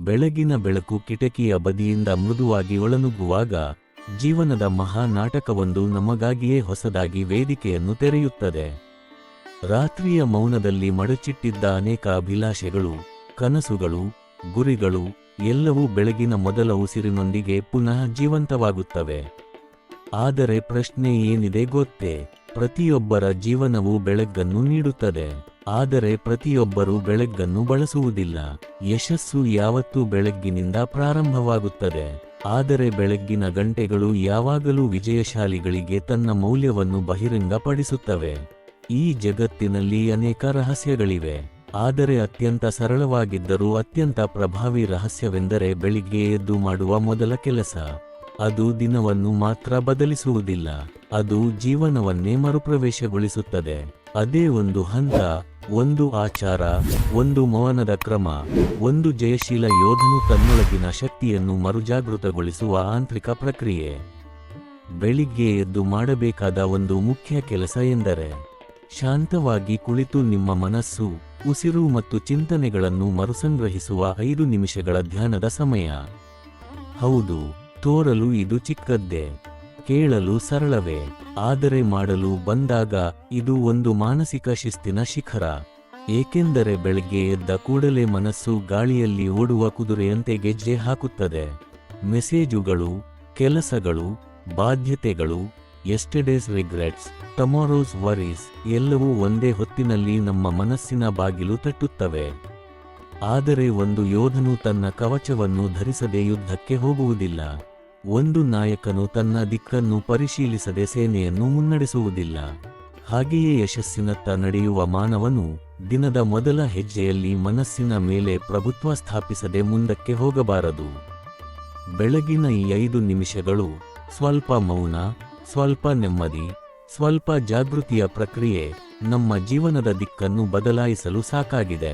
ಬೆಳಗಿನ ಬೆಳಕು ಕಿಟಕಿಯ ಬದಿಯಿಂದ ಮೃದುವಾಗಿ ಒಳನುಗ್ಗುವಾಗ ಜೀವನದ ಮಹಾ ನಾಟಕವೊಂದು ನಮಗಾಗಿಯೇ ಹೊಸದಾಗಿ ವೇದಿಕೆಯನ್ನು ತೆರೆಯುತ್ತದೆ. ರಾತ್ರಿಯ ಮೌನದಲ್ಲಿ ಮಡಚಿಟ್ಟಿದ್ದ ಅನೇಕ ಅಭಿಲಾಷೆಗಳು, ಕನಸುಗಳು, ಗುರಿಗಳು ಎಲ್ಲವೂ ಬೆಳಗಿನ ಮೊದಲ ಉಸಿರಿನೊಂದಿಗೆ ಪುನಃ ಜೀವಂತವಾಗುತ್ತವೆ. ಆದರೆ ಪ್ರಶ್ನೆ ಏನಿದೆ ಗೊತ್ತೇ? ಪ್ರತಿಯೊಬ್ಬರ ಜೀವನವು ಬೆಳಗ್ಗನ್ನು ನೀಡುತ್ತದೆ, ಆದರೆ ಪ್ರತಿಯೊಬ್ಬರೂ ಬೆಳಗ್ಗನ್ನು ಬಳಸುವುದಿಲ್ಲ. ಯಶಸ್ಸು ಯಾವತ್ತೂ ಬೆಳಗ್ಗಿನಿಂದ ಪ್ರಾರಂಭವಾಗುತ್ತದೆ, ಆದರೆ ಬೆಳಗ್ಗಿನ ಗಂಟೆಗಳು ಯಾವಾಗಲೂ ವಿಜಯಶಾಲಿಗಳಿಗೆ ತನ್ನ ಮೌಲ್ಯವನ್ನು ಬಹಿರಂಗಪಡಿಸುತ್ತವೆ. ಈ ಜಗತ್ತಿನಲ್ಲಿ ಅನೇಕ ರಹಸ್ಯಗಳಿವೆ, ಆದರೆ ಅತ್ಯಂತ ಸರಳವಾಗಿದ್ದರೂ ಅತ್ಯಂತ ಪ್ರಭಾವಿ ರಹಸ್ಯವೆಂದರೆ ಬೆಳಿಗ್ಗೆ ಎದ್ದು ಮಾಡುವ ಮೊದಲ ಕೆಲಸ. ಅದು ದಿನವನ್ನು ಮಾತ್ರ ಬದಲಿಸುವುದಿಲ್ಲ, ಅದು ಜೀವನವನ್ನೇ ಮರುಪ್ರವೇಶಗೊಳಿಸುತ್ತದೆ. ಅದೇ ಒಂದು ಹಂತ, ಒಂದು ಆಚಾರ, ಒಂದು ಮೌನದ ಕ್ರಮ, ಒಂದು ಜಯಶೀಲ ಯೋಧನು ತನ್ನೊಳಗಿನ ಶಕ್ತಿಯನ್ನು ಮರುಜಾಗೃತಗೊಳಿಸುವ ಆಂತರಿಕ ಪ್ರಕ್ರಿಯೆ. ಬೆಳಿಗ್ಗೆ ಎದ್ದು ಮಾಡಬೇಕಾದ ಒಂದು ಮುಖ್ಯ ಕೆಲಸ ಎಂದರೆ ಶಾಂತವಾಗಿ ಕುಳಿತು ನಿಮ್ಮ ಮನಸ್ಸು, ಉಸಿರು ಮತ್ತು ಚಿಂತನೆಗಳನ್ನು ಮರುಸಂಗ್ರಹಿಸುವ 5 ನಿಮಿಷಗಳ ಧ್ಯಾನದ ಸಮಯ. ಹೌದು, ತೋರಲು ಇದು ಚಿಕ್ಕದ್ದೇ, ಕೇಳಲು ಸರಳವೇ, ಆದರೆ ಮಾಡಲು ಬಂದಾಗ ಇದು ಒಂದು ಮಾನಸಿಕ ಶಿಸ್ತಿನ ಶಿಖರ. ಏಕೆಂದರೆ ಬೆಳಗ್ಗೆ ಎದ್ದ ಕೂಡಲೇ ಮನಸ್ಸು ಗಾಳಿಯಲ್ಲಿ ಓಡುವ ಕುದುರೆಯಂತೆ ಗೆಜ್ಜೆ ಹಾಕುತ್ತದೆ. ಮೆಸೇಜುಗಳು, ಕೆಲಸಗಳು, ಬಾಧ್ಯತೆಗಳು, ಯೆಸ್ಟರ್ಡೇಸ್ ರಿಗ್ರೆಟ್ಸ್, ಟುಮಾರೋಸ್ ವರೀಸ್ ಎಲ್ಲವೂ ಒಂದೇ ಹೊತ್ತಿನಲ್ಲಿ ನಮ್ಮ ಮನಸ್ಸಿನ ಬಾಗಿಲು ತಟ್ಟುತ್ತವೆ. ಆದರೆ ಒಂದು ಯೋಧನು ತನ್ನ ಕವಚವನ್ನು ಧರಿಸದೆ ಯುದ್ಧಕ್ಕೆ ಹೋಗುವುದಿಲ್ಲ. ಒಂದು ನಾಯಕನು ತನ್ನ ದಿಕ್ಕನ್ನು ಪರಿಶೀಲಿಸದೆ ಸೇನೆಯನ್ನು ಮುನ್ನಡೆಸುವುದಿಲ್ಲ. ಹಾಗೆಯೇ ಯಶಸ್ಸಿನತ್ತ ನಡೆಯುವ ಮಾನವನು ದಿನದ ಮೊದಲ ಹೆಜ್ಜೆಯಲ್ಲಿ ಮನಸ್ಸಿನ ಮೇಲೆ ಪ್ರಭುತ್ವ ಸ್ಥಾಪಿಸದೆ ಮುಂದಕ್ಕೆ ಹೋಗಬಾರದು. ಬೆಳಗಿನ ಈ 5 ನಿಮಿಷಗಳು ಸ್ವಲ್ಪ ಮೌನ, ಸ್ವಲ್ಪ ನೆಮ್ಮದಿ, ಸ್ವಲ್ಪ ಜಾಗೃತಿಯ ಪ್ರಕ್ರಿಯೆ ನಮ್ಮ ಜೀವನದ ದಿಕ್ಕನ್ನು ಬದಲಾಯಿಸಲು ಸಾಕಾಗಿದೆ.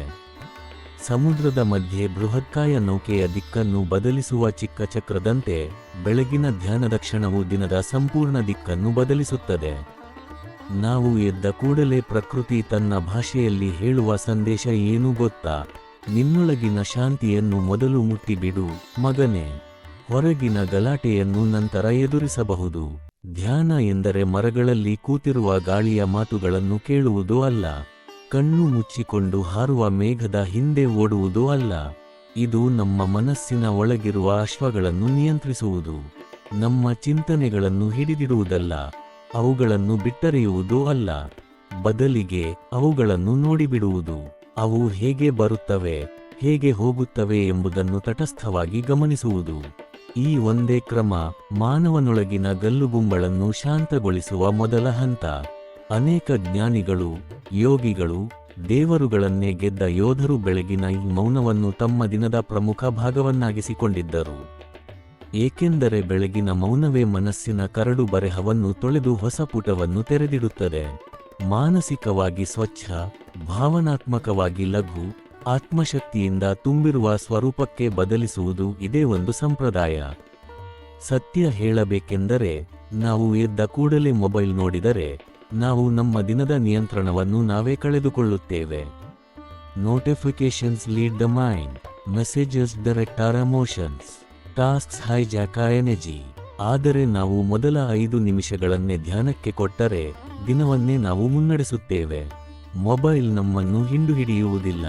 ಸಮುದ್ರದ ಮಧ್ಯೆ ಬೃಹತ್ಕಾಯ ನೌಕೆಯ ದಿಕ್ಕನ್ನು ಬದಲಿಸುವ ಚಿಕ್ಕ ಚಕ್ರದಂತೆ ಬೆಳಗಿನ ಧ್ಯಾನದ ಕ್ಷಣವು ದಿನದ ಸಂಪೂರ್ಣ ದಿಕ್ಕನ್ನು ಬದಲಿಸುತ್ತದೆ. ನಾವು ಎದ್ದ ಕೂಡಲೇ ಪ್ರಕೃತಿ ತನ್ನ ಭಾಷೆಯಲ್ಲಿ ಹೇಳುವ ಸಂದೇಶ ಏನು ಗೊತ್ತಾ? ನಿನ್ನೊಳಗಿನ ಶಾಂತಿಯನ್ನು ಮೊದಲು ಮುಟ್ಟಿಬಿಡು ಮಗನೇ, ಹೊರಗಿನ ಗಲಾಟೆಯನ್ನು ನಂತರ ಎದುರಿಸಬಹುದು. ಧ್ಯಾನ ಎಂದರೆ ಮರಗಳಲ್ಲಿ ಕೂತಿರುವ ಗಾಳಿಯ ಮಾತುಗಳನ್ನು ಕೇಳುವುದು ಅಲ್ಲ, ಕಣ್ಣು ಮುಚ್ಚಿಕೊಂಡು ಹಾರುವ ಮೇಘದ ಹಿಂದೆ ಓಡುವುದೂ ಅಲ್ಲ. ಇದು ನಮ್ಮ ಮನಸ್ಸಿನ ಒಳಗಿರುವ ಅಶ್ವಗಳನ್ನು ನಿಯಂತ್ರಿಸುವುದು. ನಮ್ಮ ಚಿಂತನೆಗಳನ್ನು ಹಿಡಿದಿಡುವುದಲ್ಲ, ಅವುಗಳನ್ನು ಬಿಟ್ಟರೆಯುವುದೂ ಅಲ್ಲ. ಬದಲಿಗೆ ಅವುಗಳನ್ನು ನೋಡಿಬಿಡುವುದು. ಅವು ಹೇಗೆ ಬರುತ್ತವೆ, ಹೇಗೆ ಹೋಗುತ್ತವೆ ಎಂಬುದನ್ನು ತಟಸ್ಥವಾಗಿ ಗಮನಿಸುವುದು. ಈ ಒಂದೇ ಕ್ರಮ ಮಾನವನೊಳಗಿನ ಗಲ್ಲುಗುಂಬಳನ್ನು ಶಾಂತಗೊಳಿಸುವ ಮೊದಲ ಹಂತ. ಅನೇಕ ಜ್ಞಾನಿಗಳು, ಯೋಗಿಗಳು, ದೇವರುಗಳನ್ನೇ ಗೆದ್ದ ಯೋಧರು ಬೆಳಗಿನ ಈ ಮೌನವನ್ನು ತಮ್ಮ ದಿನದ ಪ್ರಮುಖ ಭಾಗವನ್ನಾಗಿಸಿಕೊಂಡಿದ್ದರು. ಏಕೆಂದರೆ ಬೆಳಗಿನ ಮೌನವೇ ಮನಸ್ಸಿನ ಕರಡು ಬರೆಹವನ್ನು ತೊಳೆದು ಹೊಸ ಪುಟವನ್ನು ತೆರೆದಿಡುತ್ತದೆ. ಮಾನಸಿಕವಾಗಿ ಸ್ವಚ್ಛ, ಭಾವನಾತ್ಮಕವಾಗಿ ಲಘು, ಆತ್ಮಶಕ್ತಿಯಿಂದ ತುಂಬಿರುವ ಸ್ವರೂಪಕ್ಕೆ ಬದಲಿಸುವುದು ಇದೇ ಒಂದು ಸಂಪ್ರದಾಯ. ಸತ್ಯ ಹೇಳಬೇಕೆಂದರೆ, ನಾವು ಎದ್ದ ಕೂಡಲೇ ಮೊಬೈಲ್ ನೋಡಿದರೆ ನಾವು ನಮ್ಮ ದಿನದ ನಿಯಂತ್ರಣವನ್ನು ನಾವೇ ಕಳೆದುಕೊಳ್ಳುತ್ತೇವೆ. Notifications lead the mind, messages direct our emotions, tasks hijack our energy. ಆದರೆ ನಾವು ಮೊದಲ 5 ನಿಮಿಷಗಳನ್ನೇ ಧ್ಯಾನಕ್ಕೆ ಕೊಟ್ಟರೆ ದಿನವನ್ನೇ ನಾವು ಮುನ್ನಡೆಸುತ್ತೇವೆ. ಮೊಬೈಲ್ ನಮ್ಮನ್ನು ಹಿಂಡುಹಿಡಿಯುವುದಿಲ್ಲ,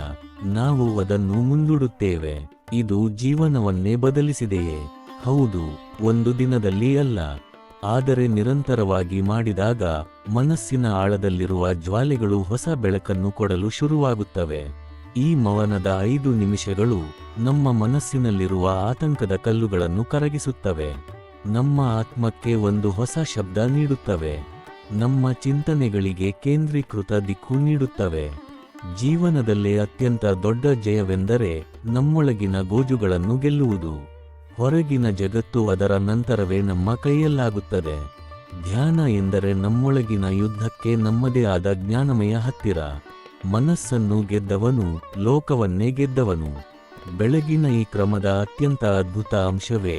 ನಾವು ಅದನ್ನು ಮುಂದೂಡುತ್ತೇವೆ. ಇದು ಜೀವನವನ್ನೇ ಬದಲಿಸಿದೆಯೇ? ಹೌದು, ಒಂದು ದಿನದಲ್ಲಿ ಅಲ್ಲ, ಆದರೆ ನಿರಂತರವಾಗಿ ಮಾಡಿದಾಗ ಮನಸ್ಸಿನ ಆಳದಲ್ಲಿರುವ ಜ್ವಾಲೆಗಳು ಹೊಸ ಬೆಳಕನ್ನು ಕೊಡಲು ಶುರುವಾಗುತ್ತವೆ. ಈ ಮೌನದ 5 ನಿಮಿಷಗಳು ನಮ್ಮ ಮನಸ್ಸಿನಲ್ಲಿರುವ ಆತಂಕದ ಕಲ್ಲುಗಳನ್ನು ಕರಗಿಸುತ್ತವೆ, ನಮ್ಮ ಆತ್ಮಕ್ಕೆ ಒಂದು ಹೊಸ ಶಬ್ದ ನೀಡುತ್ತವೆ, ನಮ್ಮ ಚಿಂತನೆಗಳಿಗೆ ಕೇಂದ್ರೀಕೃತ ದಿಕ್ಕು ನೀಡುತ್ತವೆ. ಜೀವನದಲ್ಲೇ ಅತ್ಯಂತ ದೊಡ್ಡ ಜಯವೆಂದರೆ ನಮ್ಮೊಳಗಿನ ಗೋಜುಗಳನ್ನು ಗೆಲ್ಲುವುದು. ಹೊರಗಿನ ಜಗತ್ತು ಅದರ ನಂತರವೇ ನಮ್ಮ ಕೈಯಲ್ಲಾಗುತ್ತದೆ. ಧ್ಯಾನ ಎಂದರೆ ನಮ್ಮೊಳಗಿನ ಯುದ್ಧಕ್ಕೆ ನಮ್ಮದೇ ಆದ ಜ್ಞಾನಮಯ ಹತ್ತಿರ. ಮನಸ್ಸನ್ನು ಗೆದ್ದವನು ಲೋಕವನ್ನೇ ಗೆದ್ದವನು. ಬೆಳಗಿನ ಈ ಕ್ರಮದ ಅತ್ಯಂತ ಅದ್ಭುತ ಅಂಶವೇ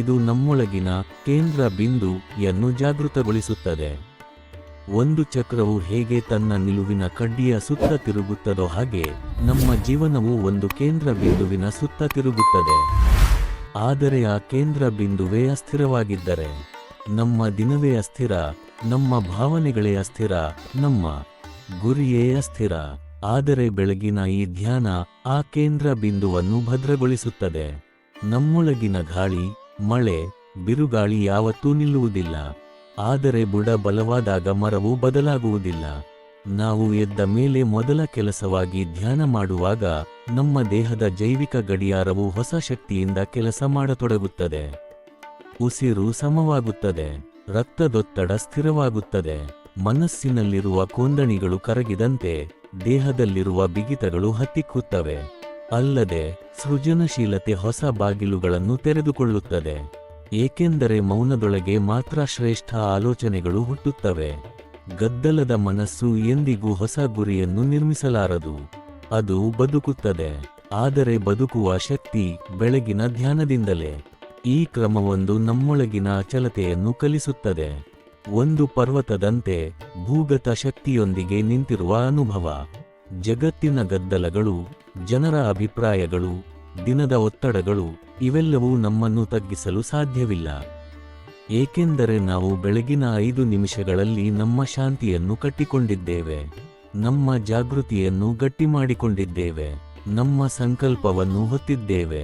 ಇದು ನಮ್ಮೊಳಗಿನ ಕೇಂದ್ರ ಬಿಂದುಯನ್ನು ಜಾಗೃತಗೊಳಿಸುತ್ತದೆ. ಒಂದು ಚಕ್ರವು ಹೇಗೆ ತನ್ನ ನಿಲುವಿನ ಕಡ್ಡಿಯ ಸುತ್ತ ತಿರುಗುತ್ತದೋ ಹಾಗೆ ನಮ್ಮ ಜೀವನವು ಒಂದು ಕೇಂದ್ರ ಬಿಂದುವಿನ ಸುತ್ತ ತಿರುಗುತ್ತದೆ. ಆದರೆ ಆ ಕೇಂದ್ರ ಬಿಂದುವೇ ಅಸ್ಥಿರವಾಗಿದ್ದರೆ ನಮ್ಮ ದಿನವೇ ಅಸ್ಥಿರ, ನಮ್ಮ ಭಾವನೆಗಳೇ ಅಸ್ಥಿರ, ನಮ್ಮ ಗುರಿಯೇ ಅಸ್ಥಿರ. ಆದರೆ ಬೆಳಗಿನ ಈ ಧ್ಯಾನ ಆ ಕೇಂದ್ರ ಬಿಂದುವನ್ನು ಭದ್ರಗೊಳಿಸುತ್ತದೆ. ನಮ್ಮೊಳಗಿನ ಗಾಳಿ, ಮಳೆ, ಬಿರುಗಾಳಿ ಯಾವತ್ತೂ ನಿಲ್ಲುವುದಿಲ್ಲ. ಆದರೆ ಬುಡ ಬಲವಾದಾಗ ಮರವು ಬದಲಾಗುವುದಿಲ್ಲ. ನಾವು ಎದ್ದ ಮೇಲೆ ಮೊದಲ ಕೆಲಸವಾಗಿ ಧ್ಯಾನ ಮಾಡುವಾಗ ನಮ್ಮ ದೇಹದ ಜೈವಿಕ ಗಡಿಯಾರವು ಹೊಸ ಶಕ್ತಿಯಿಂದ ಕೆಲಸ ಮಾಡತೊಡಗುತ್ತದೆ. ಉಸಿರು ಸಮವಾಗುತ್ತದೆ, ರಕ್ತದೊತ್ತಡ ಸ್ಥಿರವಾಗುತ್ತದೆ, ಮನಸ್ಸಿನಲ್ಲಿರುವ ಕೊಂದಣಿಗಳು ಕರಗಿದಂತೆ ದೇಹದಲ್ಲಿರುವ ಬಿಗಿತಗಳು ಹತ್ತಿಕ್ಕುತ್ತವೆ. ಅಲ್ಲದೆ ಸೃಜನಶೀಲತೆ ಹೊಸ ಬಾಗಿಲುಗಳನ್ನು ತೆರೆದುಕೊಳ್ಳುತ್ತದೆ. ಏಕೆಂದರೆ ಮೌನದೊಳಗೆ ಮಾತ್ರ ಶ್ರೇಷ್ಠ ಆಲೋಚನೆಗಳು ಹುಟ್ಟುತ್ತವೆ. ಗದ್ದಲದ ಮನಸ್ಸು ಎಂದಿಗೂ ಹೊಸ ಗುರಿಯನ್ನು ನಿರ್ಮಿಸಲಾರದು. ಅದು ಬದುಕುತ್ತದೆ, ಆದರೆ ಬದುಕುವ ಶಕ್ತಿ ಬೆಳಗಿನ ಧ್ಯಾನದಿಂದಲೇ. ಈ ಕ್ರಮವೊಂದು ನಮ್ಮೊಳಗಿನ ಅಚಲತೆಯನ್ನು ಕಲಿಸುತ್ತದೆ. ಒಂದು ಪರ್ವತದಂತೆ ಭೂಗತ ಶಕ್ತಿಯೊಂದಿಗೆ ನಿಂತಿರುವ ಅನುಭವ. ಜಗತ್ತಿನ ಗದ್ದಲಗಳು, ಜನರ ಅಭಿಪ್ರಾಯಗಳು, ದಿನದ ಒತ್ತಡಗಳು ಇವೆಲ್ಲವೂ ನಮ್ಮನ್ನು ತಗ್ಗಿಸಲು ಸಾಧ್ಯವಿಲ್ಲ. ಏಕೆಂದರೆ ನಾವು ಬೆಳಗಿನ 5 ನಿಮಿಷಗಳಲ್ಲಿ ನಮ್ಮ ಶಾಂತಿಯನ್ನು ಕಟ್ಟಿಕೊಂಡಿದ್ದೇವೆ, ನಮ್ಮ ಜಾಗೃತಿಯನ್ನು ಗಟ್ಟಿ ಮಾಡಿಕೊಂಡಿದ್ದೇವೆ, ನಮ್ಮ ಸಂಕಲ್ಪವನ್ನು ಹೊತ್ತಿದ್ದೇವೆ.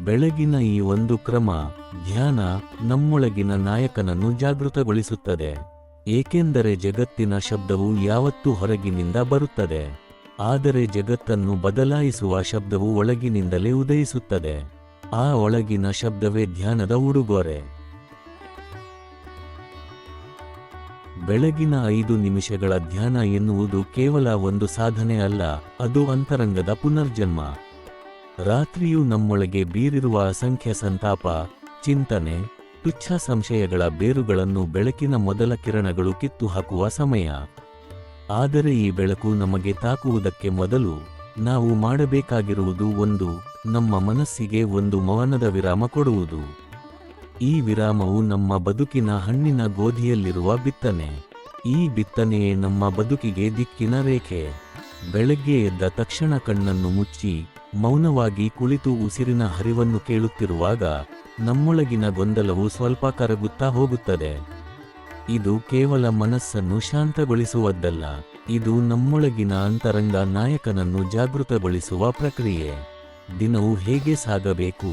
ಬೆಳಗಿನ ಈ ಒಂದು ಕ್ರಮ ಧ್ಯಾನ ನಮ್ಮೊಳಗಿನ ನಾಯಕನನ್ನು ಜಾಗೃತಗೊಳಿಸುತ್ತದೆ. ಏಕೆಂದರೆ ಜಗತ್ತಿನ ಶಬ್ದವು ಯಾವತ್ತೂ ಹೊರಗಿನಿಂದ ಬರುತ್ತದೆ, ಆದರೆ ಜಗತ್ತನ್ನು ಬದಲಾಯಿಸುವ ಶಬ್ದವು ಒಳಗಿನಿಂದಲೇ ಉದಯಿಸುತ್ತದೆ. ಆ ಒಳಗಿನ ಶಬ್ದವೇ ಧ್ಯಾನದ ಉಡುಗೊರೆ. ಬೆಳಗಿನ 5 ನಿಮಿಷಗಳ ಧ್ಯಾನ ಎನ್ನುವುದು ಕೇವಲ ಒಂದು ಸಾಧನೆ ಅಲ್ಲ, ಅದು ಅಂತರಂಗದ ಪುನರ್ಜನ್ಮ. ರಾತ್ರಿಯು ನಮ್ಮೊಳಗೆ ಬೀರಿರುವ ಅಸಂಖ್ಯ ಸಂತಾಪ, ಚಿಂತನೆ, ತುಚ್ಛ ಸಂಶಯಗಳ ಬೇರುಗಳನ್ನು ಬೆಳಕಿನ ಮೊದಲ ಕಿರಣಗಳು ಕಿತ್ತು ಹಾಕುವ ಸಮಯ. ಆದರೆ ಈ ಬೆಳಕು ನಮಗೆ ತಾಕುವುದಕ್ಕೆ ಮೊದಲು ನಾವು ಮಾಡಬೇಕಾಗಿರುವುದು ಒಂದು, ನಮ್ಮ ಮನಸ್ಸಿಗೆ ಒಂದು ಮೌನದ ವಿರಾಮ ಕೊಡುವುದು. ಈ ವಿರಾಮವು ನಮ್ಮ ಬದುಕಿನ ಹಣ್ಣಿನ ಗೋಧಿಯಲ್ಲಿರುವ ಬಿತ್ತನೆ. ಈ ಬಿತ್ತನೆಯೇ ನಮ್ಮ ಬದುಕಿಗೆ ದಿಕ್ಕಿನ ರೇಖೆ. ಬೆಳಗ್ಗೆ ಎದ್ದ ತಕ್ಷಣ ಕಣ್ಣನ್ನು ಮುಚ್ಚಿ ಮೌನವಾಗಿ ಕುಳಿತು ಉಸಿರಿನ ಹರಿವನ್ನು ಕೇಳುತ್ತಿರುವಾಗ ನಮ್ಮೊಳಗಿನ ಗೊಂದಲವು ಸ್ವಲ್ಪ ಕರಗುತ್ತಾ ಹೋಗುತ್ತದೆ. ಇದು ಕೇವಲ ಮನಸ್ಸನ್ನು ಶಾಂತಗೊಳಿಸುವುದಲ್ಲ, ಇದು ನಮ್ಮೊಳಗಿನ ಅಂತರಂಗ ನಾಯಕನನ್ನು ಜಾಗೃತಗೊಳಿಸುವ ಪ್ರಕ್ರಿಯೆ. ದಿನವು ಹೇಗೆ ಸಾಗಬೇಕು,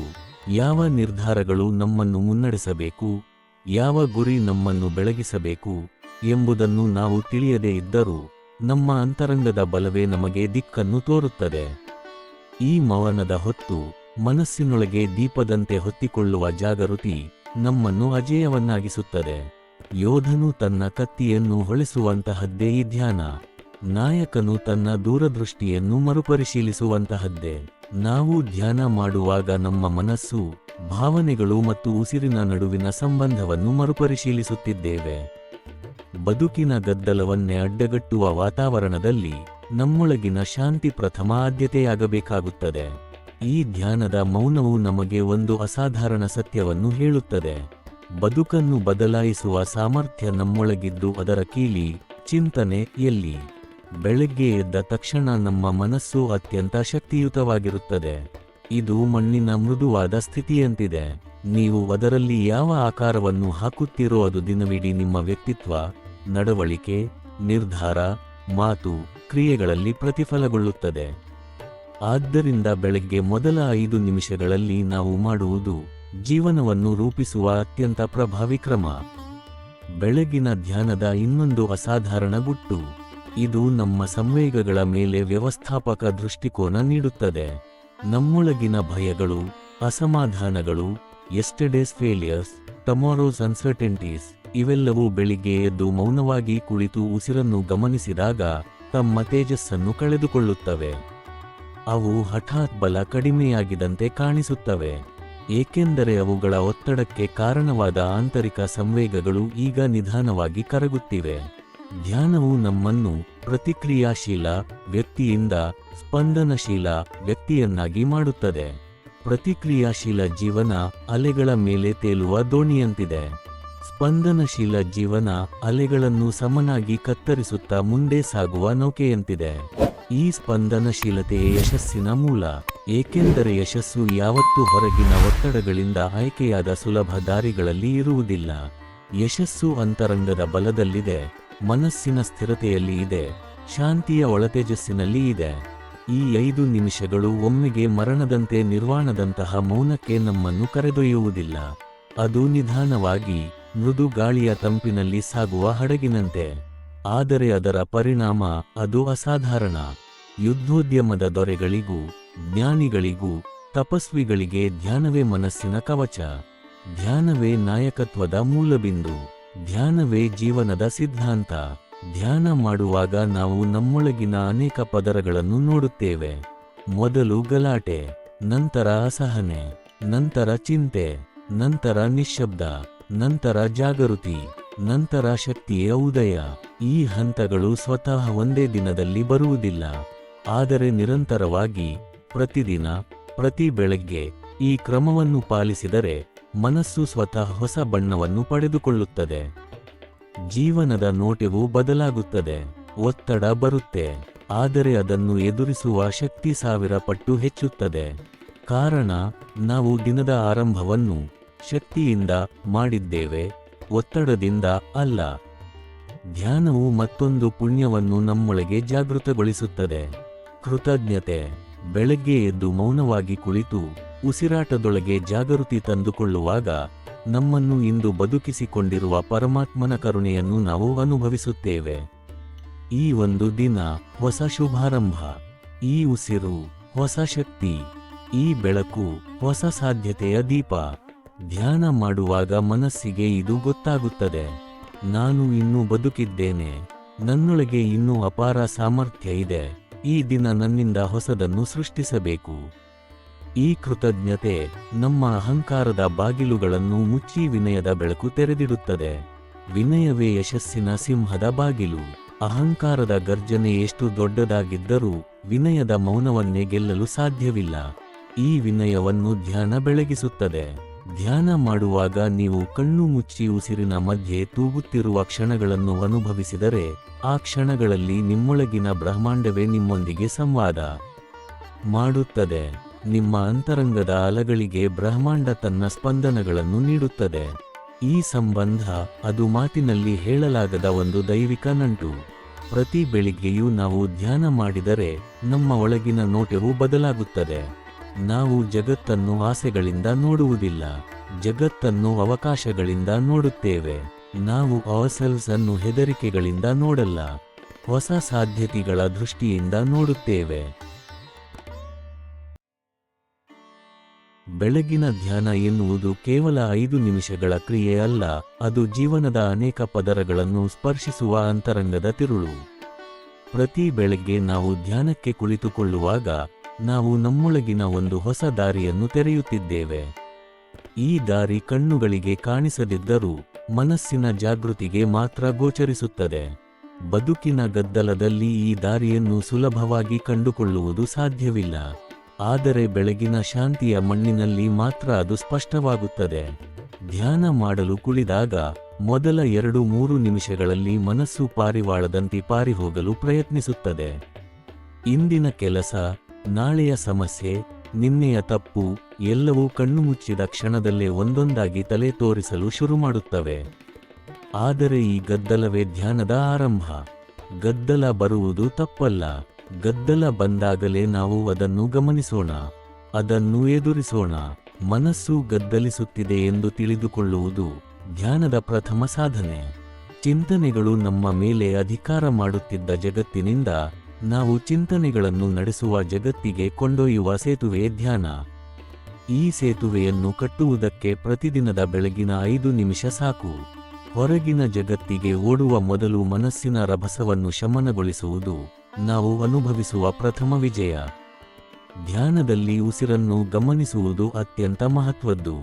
ಯಾವ ನಿರ್ಧಾರಗಳು ನಮ್ಮನ್ನು ಮುನ್ನಡೆಸಬೇಕು, ಯಾವ ಗುರಿ ನಮ್ಮನ್ನು ಬೆಳಗಿಸಬೇಕು ಎಂಬುದನ್ನು ನಾವು ತಿಳಿಯದೇ ಇದ್ದರೂ ನಮ್ಮ ಅಂತರಂಗದ ಬಲವೇ ನಮಗೆ ದಿಕ್ಕನ್ನು ತೋರುತ್ತದೆ. ಈ ಮೌನದ ಹೊತ್ತು ಮನಸ್ಸಿನೊಳಗೆ ದೀಪದಂತೆ ಹೊತ್ತಿಕೊಳ್ಳುವ ಜಾಗೃತಿ ನಮ್ಮನ್ನು ಅಜೇಯವನ್ನಾಗಿಸುತ್ತದೆ. ಯೋಧನು ತನ್ನ ಕತ್ತಿಯನ್ನು ಹೊಳೆಸುವಂತಹದ್ದೇ ಈ ಧ್ಯಾನ. ನಾಯಕನು ತನ್ನ ದೂರದೃಷ್ಟಿಯನ್ನು ಮರುಪರಿಶೀಲಿಸುವಂತಹದ್ದೇ. ನಾವು ಧ್ಯಾನ ಮಾಡುವಾಗ ನಮ್ಮ ಮನಸ್ಸು, ಭಾವನೆಗಳು ಮತ್ತು ಉಸಿರಿನ ನಡುವಿನ ಸಂಬಂಧವನ್ನು ಮರುಪರಿಶೀಲಿಸುತ್ತಿದ್ದೇವೆ. ಬದುಕಿನ ಗದ್ದಲವನ್ನೇ ಅಡ್ಡಗಟ್ಟುವ ವಾತಾವರಣದಲ್ಲಿ ನಮ್ಮೊಳಗಿನ ಶಾಂತಿ ಪ್ರಥಮ ಆದ್ಯತೆಯಾಗಬೇಕಾಗುತ್ತದೆ. ಈ ಧ್ಯಾನದ ಮೌನವು ನಮಗೆ ಒಂದು ಅಸಾಧಾರಣ ಸತ್ಯವನ್ನು ಹೇಳುತ್ತದೆ. ಬದುಕನ್ನು ಬದಲಾಯಿಸುವ ಸಾಮರ್ಥ್ಯ ನಮ್ಮೊಳಗಿದ್ದು ಅದರ ಕೀಲಿ, ಚಿಂತನೆ ಎಲ್ಲಿ. ಬೆಳಗ್ಗೆ ಎದ್ದ ತಕ್ಷಣ ನಮ್ಮ ಮನಸ್ಸು ಅತ್ಯಂತ ಶಕ್ತಿಯುತವಾಗಿರುತ್ತದೆ. ಇದು ಮಣ್ಣಿನ ಮೃದುವಾದ ಸ್ಥಿತಿಯಂತಿದೆ. ನೀವು ಅದರಲ್ಲಿ ಯಾವ ಆಕಾರವನ್ನು ಹಾಕುತ್ತೀರೋ ಅದು ದಿನವಿಡೀ ನಿಮ್ಮ ವ್ಯಕ್ತಿತ್ವ, ನಡವಳಿಕೆ, ನಿರ್ಧಾರ, ಮಾತು, ಕ್ರಿಯೆಗಳಲ್ಲಿ ಪ್ರತಿಫಲಗೊಳ್ಳುತ್ತದೆ. ಆದ್ದರಿಂದ ಬೆಳಗ್ಗೆ ಮೊದಲ 5 ನಿಮಿಷಗಳಲ್ಲಿ ನಾವು ಮಾಡುವುದು ಜೀವನವನ್ನು ರೂಪಿಸುವ ಅತ್ಯಂತ ಪ್ರಭಾವಿ ಕ್ರಮ. ಬೆಳಗಿನ ಧ್ಯಾನದ ಇನ್ನೊಂದು ಅಸಾಧಾರಣ ಗುಟ್ಟು, ಇದು ನಮ್ಮ ಸಂವೇಗಗಳ ಮೇಲೆ ವ್ಯವಸ್ಥಾಪಕ ದೃಷ್ಟಿಕೋನ ನೀಡುತ್ತದೆ. ನಮ್ಮೊಳಗಿನ ಭಯಗಳು, ಅಸಮಾಧಾನಗಳು, ಯೆಸ್ಟರ್ಡೇಸ್ ಫೇಲಿಯರ್ಸ್, ಟುಮಾರೋಸ್ ಅನ್ಸರ್ಟೆನಿಟೀಸ್ ಇವೆಲ್ಲವೂ ಬೆಳಿಗ್ಗೆ ಎದ್ದು ಮೌನವಾಗಿ ಕುಳಿತು ಉಸಿರನ್ನು ಗಮನಿಸಿದಾಗ ತಮ್ಮ ತೇಜಸ್ಸನ್ನು ಕಳೆದುಕೊಳ್ಳುತ್ತವೆ. ಅವು ಹಠಾತ್ ಬಲ ಕಡಿಮೆಯಾಗಿದಂತೆ ಕಾಣಿಸುತ್ತವೆ, ಏಕೆಂದರೆ ಅವುಗಳ ಒತ್ತಡಕ್ಕೆ ಕಾರಣವಾದ ಆಂತರಿಕ ಸಂವೇಗಗಳು ಈಗ ನಿಧಾನವಾಗಿ ಕರಗುತ್ತಿವೆ. ಧ್ಯಾನವು ನಮ್ಮನ್ನು ಪ್ರತಿಕ್ರಿಯಾಶೀಲ ವ್ಯಕ್ತಿಯಿಂದ ಸ್ಪಂದನಶೀಲ ವ್ಯಕ್ತಿಯನ್ನಾಗಿ ಮಾಡುತ್ತದೆ. ಪ್ರತಿಕ್ರಿಯಾಶೀಲ ಜೀವನ ಅಲೆಗಳ ಮೇಲೆ ತೇಲುವ ದೋಣಿಯಂತಿದೆ. ಸ್ಪಂದನಶೀಲ ಜೀವನ ಅಲೆಗಳನ್ನು ಸಮನಾಗಿ ಕತ್ತರಿಸುತ್ತಾ ಮುಂದೆ ಸಾಗುವ ನೌಕೆಯಂತಿದೆ. ಈ ಸ್ಪಂದನಶೀಲತೆಯೇ ಯಶಸ್ಸಿನ ಮೂಲ, ಏಕೆಂದರೆ ಯಶಸ್ಸು ಯಾವತ್ತೂ ಹೊರಗಿನ ಒತ್ತಡಗಳಿಂದ ಆಯ್ಕೆಯಾದ ಸುಲಭ ದಾರಿಗಳಲ್ಲಿ ಇರುವುದಿಲ್ಲ. ಯಶಸ್ಸು ಅಂತರಂಗದ ಬಲದಲ್ಲಿದೆ, ಮನಸ್ಸಿನ ಸ್ಥಿರತೆಯಲ್ಲಿ ಇದೆ, ಶಾಂತಿಯ ಒಳತೇಜಸ್ಸಿನಲ್ಲಿ ಇದೆ. ಈ 5 ನಿಮಿಷಗಳು ಒಮ್ಮೆಗೆ ಮರಣದಂತೆ ನಿರ್ವಾಣದಂತಹ ಮೌನಕ್ಕೆ ನಮ್ಮನ್ನು ಕರೆದೊಯ್ಯುವುದಿಲ್ಲ. ಅದು ನಿಧಾನವಾಗಿ ಮೃದು ಗಾಳಿಯ ತಂಪಿನಲ್ಲಿ ಸಾಗುವ ಹಡಗಿನಂತೆ. ಆದರೆ ಅದರ ಪರಿಣಾಮ ಅದು ಅಸಾಧಾರಣ. ಯುದ್ಧೋದ್ಯಮದ ದೊರೆಗಳಿಗೂ ಜ್ಞಾನಿಗಳಿಗೂ ತಪಸ್ವಿಗಳಿಗೆ ಧ್ಯಾನವೇ ಮನಸ್ಸಿನ ಕವಚ. ಧ್ಯಾನವೇ ನಾಯಕತ್ವದ ಮೂಲಬಿಂದು. ಧ್ಯಾನವೇ ಜೀವನದ ಸಿದ್ಧಾಂತ. ಧ್ಯಾನ ಮಾಡುವಾಗ ನಾವು ನಮ್ಮೊಳಗಿನ ಅನೇಕ ಪದರಗಳನ್ನು ನೋಡುತ್ತೇವೆ. ಮೊದಲು ಗಲಾಟೆ, ನಂತರ ಅಸಹನೆ, ನಂತರ ಚಿಂತೆ, ನಂತರ ನಿಶ್ಶಬ್ದ, ನಂತರ ಜಾಗೃತಿ, ನಂತರ ಶಕ್ತಿಯ ಉದಯ. ಈ ಹಂತಗಳು ಸ್ವತಃ ಒಂದೇ ದಿನದಲ್ಲಿ ಬರುವುದಿಲ್ಲ, ಆದರೆ ನಿರಂತರವಾಗಿ ಪ್ರತಿದಿನ ಪ್ರತಿ ಬೆಳಗ್ಗೆ ಈ ಕ್ರಮವನ್ನು ಪಾಲಿಸಿದರೆ ಮನಸ್ಸು ಸ್ವತಃ ಹೊಸ ಬಣ್ಣವನ್ನು ಪಡೆದುಕೊಳ್ಳುತ್ತದೆ. ಜೀವನದ ನೋಟವು ಬದಲಾಗುತ್ತದೆ. ಒತ್ತಡ ಬರುತ್ತೆ, ಆದರೆ ಅದನ್ನು ಎದುರಿಸುವ ಶಕ್ತಿ 1000 ಪಟ್ಟು ಹೆಚ್ಚುತ್ತದೆ. ಕಾರಣ, ನಾವು ದಿನದ ಆರಂಭವನ್ನು ಶಕ್ತಿಯಿಂದ ಮಾಡಿದ್ದೇವೆ, ಒತ್ತಡದಿಂದ ಅಲ್ಲ. ಧ್ಯಾನವು ಮತ್ತೊಂದು ಪುಣ್ಯವನ್ನು ನಮ್ಮೊಳಗೆ ಜಾಗೃತಗೊಳಿಸುತ್ತದೆ, ಕೃತಜ್ಞತೆ. ಬೆಳಗ್ಗೆ ಎದ್ದು ಮೌನವಾಗಿ ಕುಳಿತು ಉಸಿರಾಟದೊಳಗೆ ಜಾಗೃತಿ ತಂದುಕೊಳ್ಳುವಾಗ ನಮ್ಮನ್ನು ಇಂದು ಬದುಕಿಸಿಕೊಂಡಿರುವ ಪರಮಾತ್ಮನ ಕರುಣೆಯನ್ನು ನಾವು ಅನುಭವಿಸುತ್ತೇವೆ. ಈ ಒಂದು ದಿನ ಹೊಸ ಶುಭಾರಂಭ. ಈ ಉಸಿರು ಹೊಸ ಶಕ್ತಿ. ಈ ಬೆಳಕು ಹೊಸ ಸಾಧ್ಯತೆಯ ದೀಪ. ಧ್ಯಾನ ಮಾಡುವಾಗ ಮನಸ್ಸಿಗೆ ಇದು ಗೊತ್ತಾಗುತ್ತದೆ. ನಾನು ಇನ್ನೂ ಬದುಕಿದ್ದೇನೆ, ನನ್ನೊಳಗೆ ಇನ್ನೂ ಅಪಾರ ಸಾಮರ್ಥ್ಯ ಇದೆ. ಈ ದಿನ ನನ್ನಿಂದ ಹೊಸದನ್ನು ಸೃಷ್ಟಿಸಬೇಕು. ಈ ಕೃತಜ್ಞತೆ ನಮ್ಮ ಅಹಂಕಾರದ ಬಾಗಿಲುಗಳನ್ನು ಮುಚ್ಚಿ ವಿನಯದ ಬೆಳಕು ತೆರೆದಿಡುತ್ತದೆ. ವಿನಯವೇ ಯಶಸ್ಸಿನ ಸಿಂಹದ ಬಾಗಿಲು. ಅಹಂಕಾರದ ಗರ್ಜನೆ ಎಷ್ಟು ದೊಡ್ಡದಾಗಿದ್ದರೂ ವಿನಯದ ಮೌನವನ್ನೇ ಗೆಲ್ಲಲು ಸಾಧ್ಯವಿಲ್ಲ. ಈ ವಿನಯವನ್ನು ಧ್ಯಾನ ಬೆಳಗಿಸುತ್ತದೆ. ಧ್ಯಾನ ಮಾಡುವಾಗ ನೀವು ಕಣ್ಣು ಮುಚ್ಚಿ ಉಸಿರಿನ ಮಧ್ಯೆ ತೂಗುತ್ತಿರುವ ಕ್ಷಣಗಳನ್ನು ಅನುಭವಿಸಿದರೆ ಆ ಕ್ಷಣಗಳಲ್ಲಿ ನಿಮ್ಮೊಳಗಿನ ಬ್ರಹ್ಮಾಂಡವೇ ನಿಮ್ಮೊಂದಿಗೆ ಸಂವಾದ ಮಾಡುತ್ತದೆ. ನಿಮ್ಮ ಅಂತರಂಗದ ಅಲೆಗಳಿಗೆ ಬ್ರಹ್ಮಾಂಡ ತನ್ನ ಸ್ಪಂದನಗಳನ್ನು ನೀಡುತ್ತದೆ. ಈ ಸಂಬಂಧ ಅದು ಮಾತಿನಲ್ಲಿ ಹೇಳಲಾಗದ ಒಂದು ದೈವಿಕ ನಂಟು. ಪ್ರತಿ ಬೆಳಿಗ್ಗೆಯೂ ನಾವು ಧ್ಯಾನ ಮಾಡಿದರೆ ನಮ್ಮ ಒಳಗಿನ ನೋಟವು ಬದಲಾಗುತ್ತದೆ. ನಾವು ಜಗತ್ತನ್ನು ಆಸೆಗಳಿಂದ ನೋಡುವುದಿಲ್ಲ, ಜಗತ್ತನ್ನು ಅವಕಾಶಗಳಿಂದ ನೋಡುತ್ತೇವೆ. ನಾವು ಅವರ್ಸೆಲ್ವ್ಸ್ ಅನ್ನು ಹೆದರಿಕೆಗಳಿಂದ ನೋಡಲ್ಲ, ಹೊಸ ಸಾಧ್ಯತೆಗಳ ದೃಷ್ಟಿಯಿಂದ ನೋಡುತ್ತೇವೆ. ಬೆಳಗಿನ ಧ್ಯಾನ ಎನ್ನುವುದು ಕೇವಲ 5 ನಿಮಿಷಗಳ ಕ್ರಿಯೆ ಅಲ್ಲ, ಅದು ಜೀವನದ ಅನೇಕ ಪದರಗಳನ್ನು ಸ್ಪರ್ಶಿಸುವ ಅಂತರಂಗದ ತಿರುಳು. ಪ್ರತಿ ಬೆಳಗ್ಗೆ ನಾವು ಧ್ಯಾನಕ್ಕೆ ಕುಳಿತುಕೊಳ್ಳುವಾಗ ನಾವು ನಮ್ಮೊಳಗಿನ ಒಂದು ಹೊಸ ದಾರಿಯನ್ನು ತೆರೆಯುತ್ತಿದ್ದೇವೆ. ಈ ದಾರಿ ಕಣ್ಣುಗಳಿಗೆ ಕಾಣಿಸದಿದ್ದರೂ ಮನಸ್ಸಿನ ಜಾಗೃತಿಗೆ ಮಾತ್ರ ಗೋಚರಿಸುತ್ತದೆ. ಬದುಕಿನ ಗದ್ದಲದಲ್ಲಿ ಈ ದಾರಿಯನ್ನು ಸುಲಭವಾಗಿ ಕಂಡುಕೊಳ್ಳುವುದು ಸಾಧ್ಯವಿಲ್ಲ, ಆದರೆ ಬೆಳಗಿನ ಶಾಂತಿಯ ಮಣ್ಣಿನಲ್ಲಿ ಮಾತ್ರ ಅದು ಸ್ಪಷ್ಟವಾಗುತ್ತದೆ. ಧ್ಯಾನ ಮಾಡಲು ಕುಳಿದಾಗ ಮೊದಲ 2-3 ನಿಮಿಷಗಳಲ್ಲಿ ಮನಸ್ಸು ಪಾರಿವಾಳದಂತೆ ಪಾರಿಹೋಗಲು ಪ್ರಯತ್ನಿಸುತ್ತದೆ. ಇಂದಿನ ಕೆಲಸ, ನಾಳೆಯ ಸಮಸ್ಯೆ, ನಿನ್ನೆಯ ತಪ್ಪು ಎಲ್ಲವೂ ಕಣ್ಣು ಮುಚ್ಚಿದ ಕ್ಷಣದಲ್ಲೇ ಒಂದೊಂದಾಗಿ ತಲೆ ತೋರಿಸಲು ಶುರುಮಾಡುತ್ತವೆ. ಆದರೆ ಈ ಗದ್ದಲವೇ ಧ್ಯಾನದ ಆರಂಭ. ಗದ್ದಲ ಬರುವುದು ತಪ್ಪಲ್ಲ, ಗದ್ದಲ ಬಂದಾಗಲೇ ನಾವು ಅದನ್ನು ಗಮನಿಸೋಣ, ಅದನ್ನು ಎದುರಿಸೋಣ. ಮನಸ್ಸು ಗದ್ದಲಿಸುತ್ತಿದೆ ಎಂದು ತಿಳಿದುಕೊಳ್ಳುವುದು ಧ್ಯಾನದ ಪ್ರಥಮ ಸಾಧನೆ. ಚಿಂತನೆಗಳು ನಮ್ಮ ಮೇಲೆ ಅಧಿಕಾರ ಮಾಡುತ್ತಿದ್ದ ಜಗತ್ತಿನಿಂದ ನಾವು ಚಿಂತನೆಗಳನ್ನು ನಡೆಸುವ ಜಗತ್ತಿಗೆ ಕೊಂಡೊಯ್ಯುವ ಸೇತುವೆ ಧ್ಯಾನ. ಈ ಸೇತುವೆಯನ್ನು ಕಟ್ಟುವುದಕ್ಕೆ ಪ್ರತಿದಿನದ ಬೆಳಗಿನ 5 ನಿಮಿಷ ಸಾಕು. ಹೊರಗಿನ ಜಗತ್ತಿಗೆ ಓಡುವ ಮೊದಲು ಮನಸ್ಸಿನ ರಭಸವನ್ನು ಶಮನಗೊಳಿಸುವುದು ನಾವು ಅನುಭವಿಸುವ ಪ್ರಥಮ ವಿಜಯ. ಧ್ಯಾನದಲ್ಲಿ ಉಸಿರನ್ನು ಗಮನಿಸುವುದು ಅತ್ಯಂತ ಮಹತ್ವದ್ದು.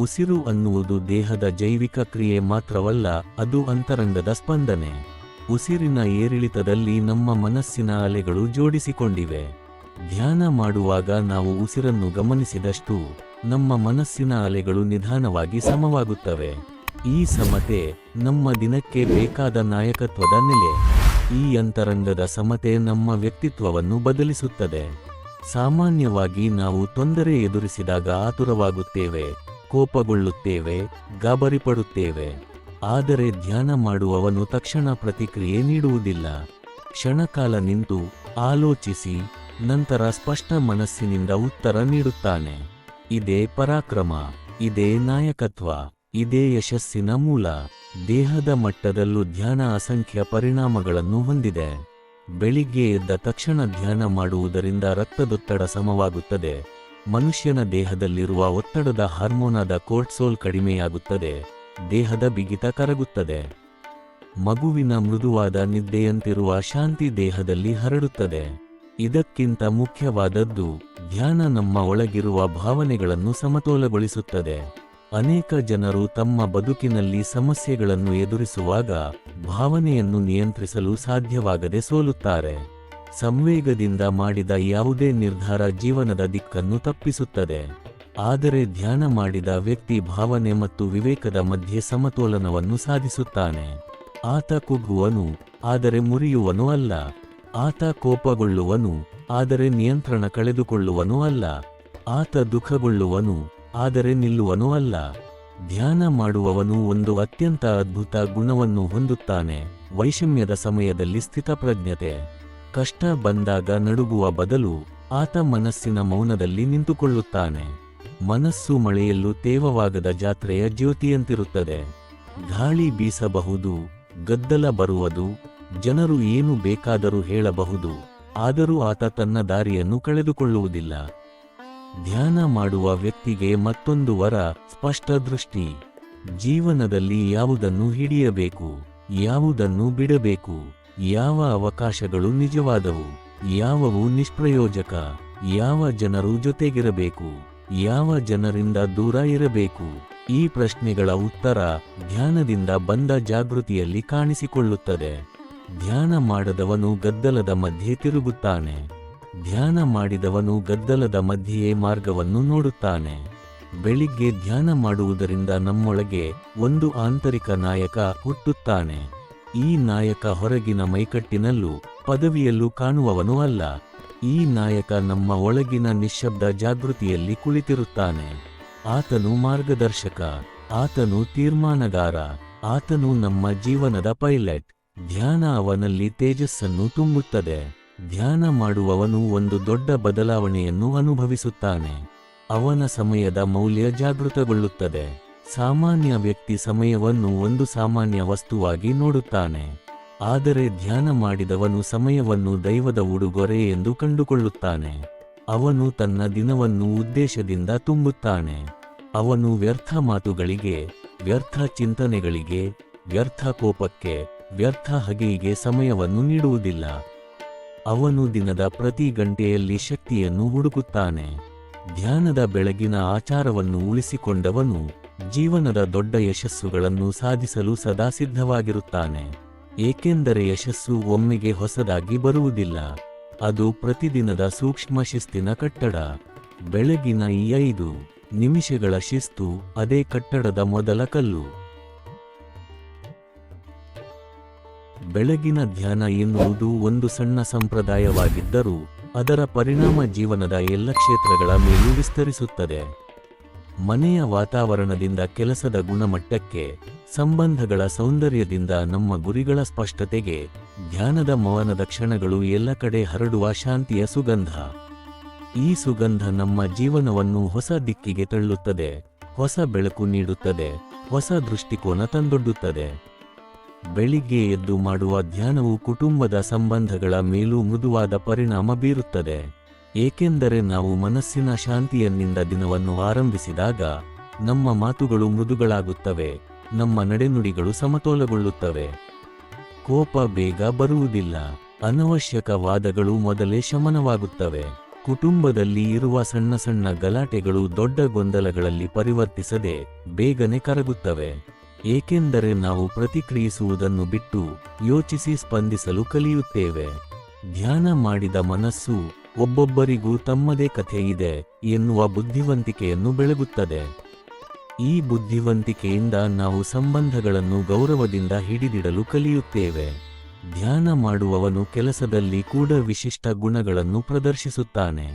ಉಸಿರು ಅನ್ನುವುದು ದೇಹದ ಜೈವಿಕ ಕ್ರಿಯೆ ಮಾತ್ರವಲ್ಲ, ಅದು ಅಂತರಂಗದ ಸ್ಪಂದನೆ. ಉಸಿರಿನ ಏರಿಳಿತದಲ್ಲಿ ನಮ್ಮ ಮನಸ್ಸಿನ ಅಲೆಗಳು ಜೋಡಿಸಿಕೊಂಡಿವೆ. ಧ್ಯಾನ ಮಾಡುವಾಗ ನಾವು ಉಸಿರನ್ನು ಗಮನಿಸಿದಷ್ಟು ನಮ್ಮ ಮನಸ್ಸಿನ ಅಲೆಗಳು ನಿಧಾನವಾಗಿ ಸಮವಾಗುತ್ತವೆ. ಈ ಸಮತೆ ನಮ್ಮ ದಿನಕ್ಕೆ ಬೇಕಾದ ನಾಯಕತ್ವದ ನೆಲೆ. ಈ ಅಂತರಂಗದ ಸಮತೆ ನಮ್ಮ ವ್ಯಕ್ತಿತ್ವವನ್ನು ಬದಲಿಸುತ್ತದೆ. ಸಾಮಾನ್ಯವಾಗಿ ನಾವು ತೊಂದರೆ ಎದುರಿಸಿದಾಗ ಆತುರವಾಗುತ್ತೇವೆ, ಕೋಪಗೊಳ್ಳುತ್ತೇವೆ, ಗಾಬರಿಪಡುತ್ತೇವೆ. ಆದರೆ ಧ್ಯಾನ ಮಾಡುವವನು ತಕ್ಷಣ ಪ್ರತಿಕ್ರಿಯೆ ನೀಡುವುದಿಲ್ಲ. ಕ್ಷಣಕಾಲ ನಿಂತು ಆಲೋಚಿಸಿ ನಂತರ ಸ್ಪಷ್ಟ ಮನಸ್ಸಿನಿಂದ ಉತ್ತರ ನೀಡುತ್ತಾನೆ. ಇದೇ ಪರಾಕ್ರಮ, ಇದೇ ನಾಯಕತ್ವ, ಇದೇ ಯಶಸ್ಸಿನ ಮೂಲ. ದೇಹದ ಮಟ್ಟದಲ್ಲೂ ಧ್ಯಾನ ಅಸಂಖ್ಯ ಪರಿಣಾಮಗಳನ್ನು ಹೊಂದಿದೆ. ಬೆಳಿಗ್ಗೆ ಎದ್ದ ತಕ್ಷಣ ಧ್ಯಾನ ಮಾಡುವುದರಿಂದ ರಕ್ತದೊತ್ತಡ ಸಮವಾಗುತ್ತದೆ. ಮನುಷ್ಯನ ದೇಹದಲ್ಲಿರುವ ಒತ್ತಡದ ಹಾರ್ಮೋನಾದ ಕೋರ್ಟಿಸೋಲ್ ಕಡಿಮೆಯಾಗುತ್ತದೆ. ದೇಹದ ಬಿಗಿತ ಕರಗುತ್ತದೆ. ಮಗುವಿನ ಮೃದುವಾದ ನಿದ್ದೆಯಂತಿರುವ ಶಾಂತಿ ದೇಹದಲ್ಲಿ ಹರಡುತ್ತದೆ. ಇದಕ್ಕಿಂತ ಮುಖ್ಯವಾದದ್ದು, ಧ್ಯಾನ ನಮ್ಮ ಒಳಗಿರುವ ಭಾವನೆಗಳನ್ನು ಸಮತೋಲಗೊಳಿಸುತ್ತದೆ. ಅನೇಕ ಜನರು ತಮ್ಮ ಬದುಕಿನಲ್ಲಿ ಸಮಸ್ಯೆಗಳನ್ನು ಎದುರಿಸುವಾಗ ಭಾವನೆಯನ್ನು ನಿಯಂತ್ರಿಸಲು ಸಾಧ್ಯವಾಗದೆ ಸೋಲುತ್ತಾರೆ. ಸಂವೇಗದಿಂದ ಮಾಡಿದ ಯಾವುದೇ ನಿರ್ಧಾರ ಜೀವನದ ದಿಕ್ಕನ್ನು ತಪ್ಪಿಸುತ್ತದೆ. ಆದರೆ ಧ್ಯಾನ ಮಾಡಿದ ವ್ಯಕ್ತಿ ಭಾವನೆ ಮತ್ತು ವಿವೇಕದ ಮಧ್ಯೆ ಸಮತೋಲನವನ್ನು ಸಾಧಿಸುತ್ತಾನೆ. ಆತ ಕುಗ್ಗುವನು, ಆದರೆ ಮುರಿಯುವನು ಅಲ್ಲ. ಆತ ಕೋಪಗೊಳ್ಳುವನು, ಆದರೆ ನಿಯಂತ್ರಣ ಕಳೆದುಕೊಳ್ಳುವನು ಅಲ್ಲ. ಆತ ದುಃಖಗೊಳ್ಳುವನು, ಆದರೆ ನಿಲ್ಲುವನು ಅಲ್ಲ. ಧ್ಯಾನ ಮಾಡುವವನು ಒಂದು ಅತ್ಯಂತ ಅದ್ಭುತ ಗುಣವನ್ನು ಹೊಂದುತ್ತಾನೆ: ವೈಷಮ್ಯದ ಸಮಯದಲ್ಲಿ ಸ್ಥಿತಪ್ರಜ್ಞತೆ. ಕಷ್ಟ ಬಂದಾಗ ನಡುಗುವ ಬದಲು ಆತ ಮನಸ್ಸಿನ ಮೌನದಲ್ಲಿ ನಿಂತುಕೊಳ್ಳುತ್ತಾನೆ. ಮನಸ್ಸು ಮಳೆಯಲ್ಲೂ ತೇವವಾಗದ ಜಾತ್ರೆಯ ಜ್ಯೋತಿಯಂತಿರುತ್ತದೆ. ಗಾಳಿ ಬೀಸಬಹುದು, ಗದ್ದಲ ಬರುವುದು, ಜನರು ಏನು ಬೇಕಾದರೂ ಹೇಳಬಹುದು, ಆದರೂ ಆತ ತನ್ನ ದಾರಿಯನ್ನು ಕಳೆದುಕೊಳ್ಳುವುದಿಲ್ಲ. ಧ್ಯಾನ ಮಾಡುವ ವ್ಯಕ್ತಿಗೆ ಮತ್ತೊಂದು ವರ: ಸ್ಪಷ್ಟ ದೃಷ್ಟಿ. ಜೀವನದಲ್ಲಿ ಯಾವುದನ್ನು ಹಿಡಿಯಬೇಕು, ಯಾವುದನ್ನು ಬಿಡಬೇಕು, ಯಾವ ಅವಕಾಶಗಳು ನಿಜವಾದವು, ಯಾವುವು ನಿಷ್ಪ್ರಯೋಜಕ, ಯಾವ ಜನರು ಜೊತೆಗಿರಬೇಕು, ಯಾವ ಜನರಿಂದ ದೂರ ಇರಬೇಕು. ಈ ಪ್ರಶ್ನೆಗಳ ಉತ್ತರ ಧ್ಯಾನದಿಂದ ಬಂದ ಜಾಗೃತಿಯಲ್ಲಿ ಕಾಣಿಸಿಕೊಳ್ಳುತ್ತದೆ. ಧ್ಯಾನ ಮಾಡದವನು ಗದ್ದಲದ ಮಧ್ಯೆ ತಿರುಗುತ್ತಾನೆ. ಧ್ಯಾನ ಮಾಡಿದವನು ಗದ್ದಲದ ಮಧ್ಯೆಯೇ ಮಾರ್ಗವನ್ನು ನೋಡುತ್ತಾನೆ. ಬೆಳಿಗ್ಗೆ ಧ್ಯಾನ ಮಾಡುವುದರಿಂದ ನಮ್ಮೊಳಗೆ ಒಂದು ಆಂತರಿಕ ನಾಯಕ ಹುಟ್ಟುತ್ತಾನೆ. ಈ ನಾಯಕ ಹೊರಗಿನ ಮೈಕಟ್ಟಿನಲ್ಲೂ ಪದವಿಯಲ್ಲೂ ಕಾಣುವವನು ಅಲ್ಲ. ಈ ನಾಯಕ ನಮ್ಮ ಒಳಗಿನ ನಿಶ್ಶಬ್ದ ಜಾಗೃತಿಯಲ್ಲಿ ಕುಳಿತಿರುತ್ತಾನೆ. ಆತನು ಮಾರ್ಗದರ್ಶಕ, ಆತನು ತೀರ್ಮಾನಗಾರ, ಆತನು ನಮ್ಮ ಜೀವನದ ಪೈಲಟ್. ಧ್ಯಾನ ಅವನಲ್ಲಿ ತೇಜಸ್ಸನ್ನು ತುಂಬುತ್ತದೆ. ಧ್ಯಾನ ಮಾಡುವವನು ಒಂದು ದೊಡ್ಡ ಬದಲಾವಣೆಯನ್ನು ಅನುಭವಿಸುತ್ತಾನೆ. ಅವನ ಸಮಯದ ಮೌಲ್ಯ ಜಾಗೃತಗೊಳ್ಳುತ್ತದೆ. ಸಾಮಾನ್ಯ ವ್ಯಕ್ತಿ ಸಮಯವನ್ನು ಒಂದು ಸಾಮಾನ್ಯ ವಸ್ತುವಾಗಿ ನೋಡುತ್ತಾನೆ. ಆದರೆ ಧ್ಯಾನ ಮಾಡಿದವನು ಸಮಯವನ್ನು ದೈವದ ಉಡುಗೊರೆ ಎಂದು ಕಂಡುಕೊಳ್ಳುತ್ತಾನೆ. ಅವನು ತನ್ನ ದಿನವನ್ನು ಉದ್ದೇಶದಿಂದ ತುಂಬುತ್ತಾನೆ. ಅವನು ವ್ಯರ್ಥ ಮಾತುಗಳಿಗೆ, ವ್ಯರ್ಥ ಚಿಂತನೆಗಳಿಗೆ, ವ್ಯರ್ಥ ಕೋಪಕ್ಕೆ, ವ್ಯರ್ಥ ಹಗೆಯಿಗೆ ಸಮಯವನ್ನು ನೀಡುವುದಿಲ್ಲ. ಅವನು ದಿನದ ಪ್ರತಿ ಗಂಟೆಯಲ್ಲಿ ಶಕ್ತಿಯನ್ನು ಹುಡುಕುತ್ತಾನೆ. ಧ್ಯಾನದ ಬೆಳಗಿನ ಆಚಾರವನ್ನು ಉಳಿಸಿಕೊಂಡವನು ಜೀವನದ ದೊಡ್ಡ ಯಶಸ್ಸುಗಳನ್ನು ಸಾಧಿಸಲು ಸದಾ ಸಿದ್ಧವಾಗಿರುತ್ತಾನೆ. ಏಕೆಂದರೆ ಯಶಸ್ಸು ಒಮ್ಮೆಗೆ ಹೊಸದಾಗಿ ಬರುವುದಿಲ್ಲ. ಅದು ಪ್ರತಿದಿನದ ಸೂಕ್ಷ್ಮ ಶಿಸ್ತಿನ ಕಟ್ಟಡ. ಬೆಳಗಿನ ಈ 5 ನಿಮಿಷಗಳ ಶಿಸ್ತು ಅದೇ ಕಟ್ಟಡದ ಮೊದಲ ಕಲ್ಲು. ಬೆಳಗಿನ ಧ್ಯಾನ ಎನ್ನುವುದು ಒಂದು ಸಣ್ಣ ಸಂಪ್ರದಾಯವಾಗಿದ್ದರೂ ಅದರ ಪರಿಣಾಮ ಜೀವನದ ಎಲ್ಲ ಕ್ಷೇತ್ರಗಳ ಮೇಲೂ ವಿಸ್ತರಿಸುತ್ತದೆ. ಮನೆಯ ವಾತಾವರಣದಿಂದ ಕೆಲಸದ ಗುಣಮಟ್ಟಕ್ಕೆ, ಸಂಬಂಧಗಳ ಸೌಂದರ್ಯದಿಂದ ನಮ್ಮ ಗುರಿಗಳ ಸ್ಪಷ್ಟತೆಗೆ, ಧ್ಯಾನದ ಮೌನದ ಕ್ಷಣಗಳು ಎಲ್ಲ ಕಡೆ ಹರಡುವ ಶಾಂತಿಯ ಸುಗಂಧ. ಈ ಸುಗಂಧ ನಮ್ಮ ಜೀವನವನ್ನು ಹೊಸ ದಿಕ್ಕಿಗೆ ತಳ್ಳುತ್ತದೆ, ಹೊಸ ಬೆಳಕು ನೀಡುತ್ತದೆ, ಹೊಸ ದೃಷ್ಟಿಕೋನ ತಂದೊಡ್ಡುತ್ತದೆ. ಬೆಳಿಗ್ಗೆ ಎದ್ದು ಮಾಡುವ ಧ್ಯಾನವು ಕುಟುಂಬದ ಸಂಬಂಧಗಳ ಮೇಲೂ ಮೃದುವಾದ ಪರಿಣಾಮ ಬೀರುತ್ತದೆ. ಏಕೆಂದರೆ ನಾವು ಮನಸ್ಸಿನ ಶಾಂತಿಯನ್ನಿಂದ ದಿನವನ್ನು ಆರಂಭಿಸಿದಾಗ ನಮ್ಮ ಮಾತುಗಳು ಮೃದುಗಳಾಗುತ್ತವೆ, ನಮ್ಮ ನಡೆನುಡಿಗಳು ಸಮತೋಲಗೊಳ್ಳುತ್ತವೆ. ಕೋಪ ಬೇಗ ಬರುವುದಿಲ್ಲ, ಅನವಶ್ಯಕ ವಾದಗಳು ಮೊದಲೇ ಶಮನವಾಗುತ್ತವೆ. ಕುಟುಂಬದಲ್ಲಿ ಇರುವ ಸಣ್ಣ ಸಣ್ಣ ಗಲಾಟೆಗಳು ದೊಡ್ಡ ಗೊಂದಲಗಳಲ್ಲಿ ಪರಿವರ್ತಿಸದೆ ಬೇಗನೆ ಕರಗುತ್ತವೆ. ಏಕೆಂದರೆ ನಾವು ಪ್ರತಿಕ್ರಿಯಿಸುವುದನ್ನು ಬಿಟ್ಟು ಯೋಚಿಸಿ ಸ್ಪಂದಿಸಲು ಕಲಿಯುತ್ತೇವೆ. ಧ್ಯಾನ ಮಾಡಿದ ಮನಸ್ಸು ಒಬ್ಬೊಬ್ಬರಿಗೂ ತಮ್ಮದೇ ಕಥೆ ಇದೆ ಎನ್ನುವ ಬುದ್ಧಿವಂತಿಕೆಯನ್ನು ಬೆಳಗುತ್ತದೆ. ಈ ಬುದ್ಧಿವಂತಿಕೆಯಿಂದ ನಾವು ಸಂಬಂಧಗಳನ್ನು ಗೌರವದಿಂದ ಹಿಡಿದಿಡಲು ಕಲಿಯುತ್ತೇವೆ. ಧ್ಯಾನ ಮಾಡುವವನು ಕೆಲಸದಲ್ಲಿ ಕೂಡ ವಿಶಿಷ್ಟ ಗುಣಗಳನ್ನು ಪ್ರದರ್ಶಿಸುತ್ತಾನೆ.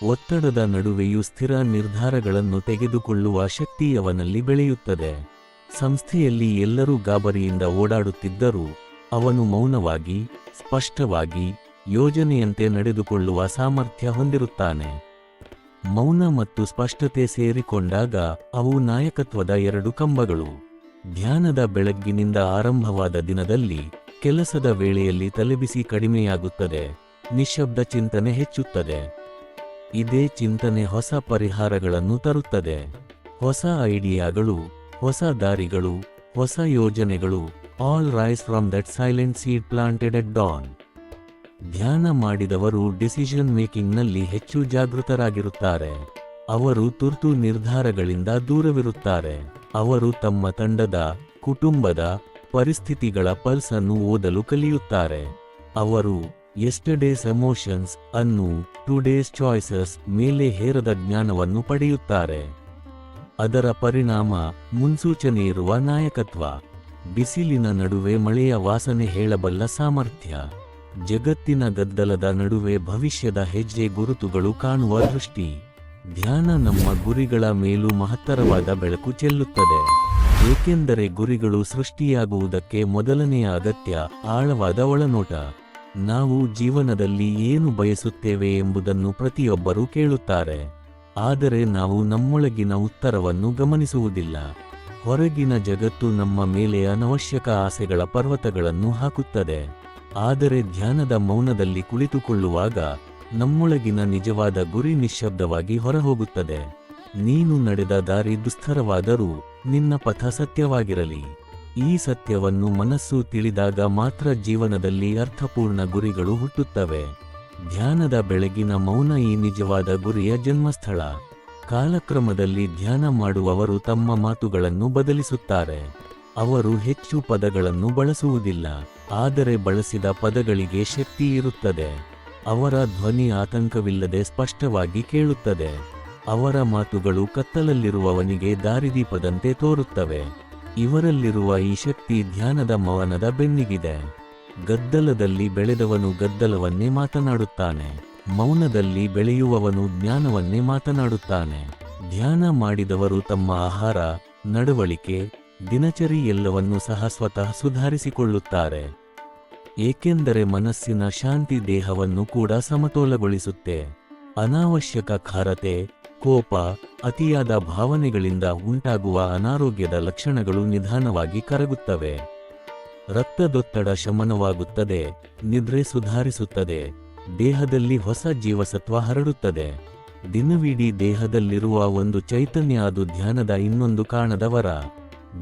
ಒತ್ತಡದ ನಡುವೆಯೂ ಸ್ಥಿರ ನಿರ್ಧಾರಗಳನ್ನು ತೆಗೆದುಕೊಳ್ಳುವ ಶಕ್ತಿಯವನಲ್ಲಿ ಬೆಳೆಯುತ್ತದೆ. ಸಂಸ್ಥೆಯಲ್ಲಿ ಎಲ್ಲರೂ ಗಾಬರಿಯಿಂದ ಓಡಾಡುತ್ತಿದ್ದರೂ ಅವನು ಮೌನವಾಗಿ, ಸ್ಪಷ್ಟವಾಗಿ, ಯೋಜನೆಯಂತೆ ನಡೆದುಕೊಳ್ಳುವ ಸಾಮರ್ಥ್ಯ ಹೊಂದಿರುತ್ತಾನೆ. ಮೌನ ಮತ್ತು ಸ್ಪಷ್ಟತೆ ಸೇರಿಕೊಂಡಾಗ ಅವು ನಾಯಕತ್ವದ ಎರಡು ಕಂಬಗಳು. ಧ್ಯಾನದ ಬೆಳಗ್ಗಿನಿಂದ ಆರಂಭವಾದ ದಿನದಲ್ಲಿ ಕೆಲಸದ ವೇಳೆಯಲ್ಲಿ ತಲೆಬಿಸಿ ಕಡಿಮೆಯಾಗುತ್ತದೆ, ನಿಶ್ಶಬ್ದ ಚಿಂತನೆ ಹೆಚ್ಚುತ್ತದೆ. ಇದೇ ಚಿಂತನೆ ಹೊಸ ಪರಿಹಾರಗಳನ್ನು ತರುತ್ತದೆ. ಹೊಸ ಐಡಿಯಾಗಳು, ಹೊಸ ದಾರಿಗಳು, ಹೊಸ ಯೋಜನೆಗಳು all rise from that silent seed planted at dawn. ಧ್ಯಾನ ಮಾಡಿದವರು ಡಿಸಿಷನ್ ಮೇಕಿಂಗ್ನಲ್ಲಿ ಹೆಚ್ಚು ಜಾಗೃತರಾಗಿರುತ್ತಾರೆ. ಅವರು ತುರ್ತು ನಿರ್ಧಾರಗಳಿಂದ ದೂರವಿರುತ್ತಾರೆ. ಅವರು ತಮ್ಮ ತಂಡದ, ಕುಟುಂಬದ, ಪರಿಸ್ಥಿತಿಗಳ ಪಲ್ಸ್ ಅನ್ನು ಓದಲು ಕಲಿಯುತ್ತಾರೆ. ಅವರು ಯೆಸ್ಟರ್ಡೇಸ್ ಎಮೋಷನ್ಸ್ ಅನ್ನು ಟುಡೇಸ್ ಚಾಯ್ಸಸ್ ಮೇಲೆ ಹೇರದ ಜ್ಞಾನವನ್ನು ಪಡೆಯುತ್ತಾರೆ. ಅದರ ಪರಿಣಾಮ ಮುನ್ಸೂಚನೆಯಿರುವ ನಾಯಕತ್ವ, ಬಿಸಿಲಿನ ನಡುವೆ ಮಳೆಯ ವಾಸನೆ ಹೇಳಬಲ್ಲ ಸಾಮರ್ಥ್ಯ, ಜಗತ್ತಿನ ಗದ್ದಲದ ನಡುವೆ ಭವಿಷ್ಯದ ಹೆಜ್ಜೆ ಗುರುತುಗಳು ಕಾಣುವ ದೃಷ್ಟಿ. ಧ್ಯಾನ ನಮ್ಮ ಗುರಿಗಳ ಮೇಲೂ ಮಹತ್ತರವಾದ ಬೆಳಕು ಚೆಲ್ಲುತ್ತದೆ. ಏಕೆಂದರೆ ಗುರಿಗಳು ಸೃಷ್ಟಿಯಾಗುವುದಕ್ಕೆ ಮೊದಲನೆಯ ಅಗತ್ಯ ಆಳವಾದ ಒಳನೋಟ. ನಾವು ಜೀವನದಲ್ಲಿ ಏನು ಬಯಸುತ್ತೇವೆ ಎಂಬುದನ್ನು ಪ್ರತಿಯೊಬ್ಬರೂ ಕೇಳುತ್ತಾರೆ. ಆದರೆ ನಾವು ನಮ್ಮೊಳಗಿನ ಉತ್ತರವನ್ನು ಗಮನಿಸುವುದಿಲ್ಲ. ಹೊರಗಿನ ಜಗತ್ತು ನಮ್ಮ ಮೇಲೆ ಅನವಶ್ಯಕ ಆಸೆಗಳ ಪರ್ವತಗಳನ್ನು ಹಾಕುತ್ತದೆ. ಆದರೆ ಧ್ಯಾನದ ಮೌನದಲ್ಲಿ ಕುಳಿತುಕೊಳ್ಳುವಾಗ ನಮ್ಮೊಳಗಿನ ನಿಜವಾದ ಗುರಿ ನಿಶ್ಶಬ್ದವಾಗಿ ಹೊರಹೋಗುತ್ತದೆ. ನೀನು ನಡೆದ ದಾರಿ ದುಸ್ತರವಾದರೂ ನಿನ್ನ ಪಥ ಸತ್ಯವಾಗಿರಲಿ. ಈ ಸತ್ಯವನ್ನು ಮನಸ್ಸು ತಿಳಿದಾಗ ಮಾತ್ರ ಜೀವನದಲ್ಲಿ ಅರ್ಥಪೂರ್ಣ ಗುರಿಗಳು ಹುಟ್ಟುತ್ತವೆ. ಧ್ಯಾನದ ಬೆಳಗಿನ ಮೌನ ಈ ನಿಜವಾದ ಗುರಿಯ ಜನ್ಮಸ್ಥಳ. ಕಾಲಕ್ರಮದಲ್ಲಿ ಧ್ಯಾನ ಮಾಡುವವರು ತಮ್ಮ ಮಾತುಗಳನ್ನು ಬದಲಿಸುತ್ತಾರೆ. ಅವರು ಹೆಚ್ಚು ಪದಗಳನ್ನು ಬಳಸುವುದಿಲ್ಲ, ಆದರೆ ಬಳಸಿದ ಪದಗಳಿಗೆ ಶಕ್ತಿ ಇರುತ್ತದೆ. ಅವರ ಧ್ವನಿ ಆತಂಕವಿಲ್ಲದೆ ಸ್ಪಷ್ಟವಾಗಿ ಕೇಳುತ್ತದೆ. ಅವರ ಮಾತುಗಳು ಕತ್ತಲಲ್ಲಿರುವವನಿಗೆ ದಾರಿದೀಪದಂತೆ ತೋರುತ್ತವೆ. ಇವರಲ್ಲಿರುವ ಈ ಶಕ್ತಿ ಧ್ಯಾನದ ಮೌನದ ಬೆನ್ನಿಗಿದೆ. ಗದ್ದಲದಲ್ಲಿ ಬೆಳೆದವನು ಗದ್ದಲವನ್ನೇ ಮಾತನಾಡುತ್ತಾನೆ. ಮೌನದಲ್ಲಿ ಬೆಳೆಯುವವನು ಜ್ಞಾನವನ್ನೇ ಮಾತನಾಡುತ್ತಾನೆ. ಧ್ಯಾನ ಮಾಡಿದವರು ತಮ್ಮ ಆಹಾರ, ನಡವಳಿಕೆ, ದಿನಚರಿ ಎಲ್ಲವನ್ನೂ ಸಹ ಸ್ವತಃ ಸುಧಾರಿಸಿಕೊಳ್ಳುತ್ತಾರೆ. ಏಕೆಂದರೆ ಮನಸ್ಸಿನ ಶಾಂತಿ ದೇಹವನ್ನು ಕೂಡ ಸಮತೋಲಗೊಳಿಸುತ್ತೆ. ಅನಾವಶ್ಯಕ ಖಾರತೆ, ಕೋಪ, ಅತಿಯಾದ ಭಾವನೆಗಳಿಂದ ಉಂಟಾಗುವ ಅನಾರೋಗ್ಯದ ಲಕ್ಷಣಗಳು ನಿಧಾನವಾಗಿ ಕರಗುತ್ತವೆ. ರಕ್ತದೊತ್ತಡ ಶಮನವಾಗುತ್ತದೆ, ನಿದ್ರೆ ಸುಧಾರಿಸುತ್ತದೆ, ದೇಹದಲ್ಲಿ ಹೊಸ ಜೀವಸತ್ವ ಹರಡುತ್ತದೆ. ದಿನವಿಡೀ ದೇಹದಲ್ಲಿರುವ ಒಂದು ಚೈತನ್ಯ, ಅದು ಧ್ಯಾನದ ಇನ್ನೊಂದು ಕಾಣದ ವರ.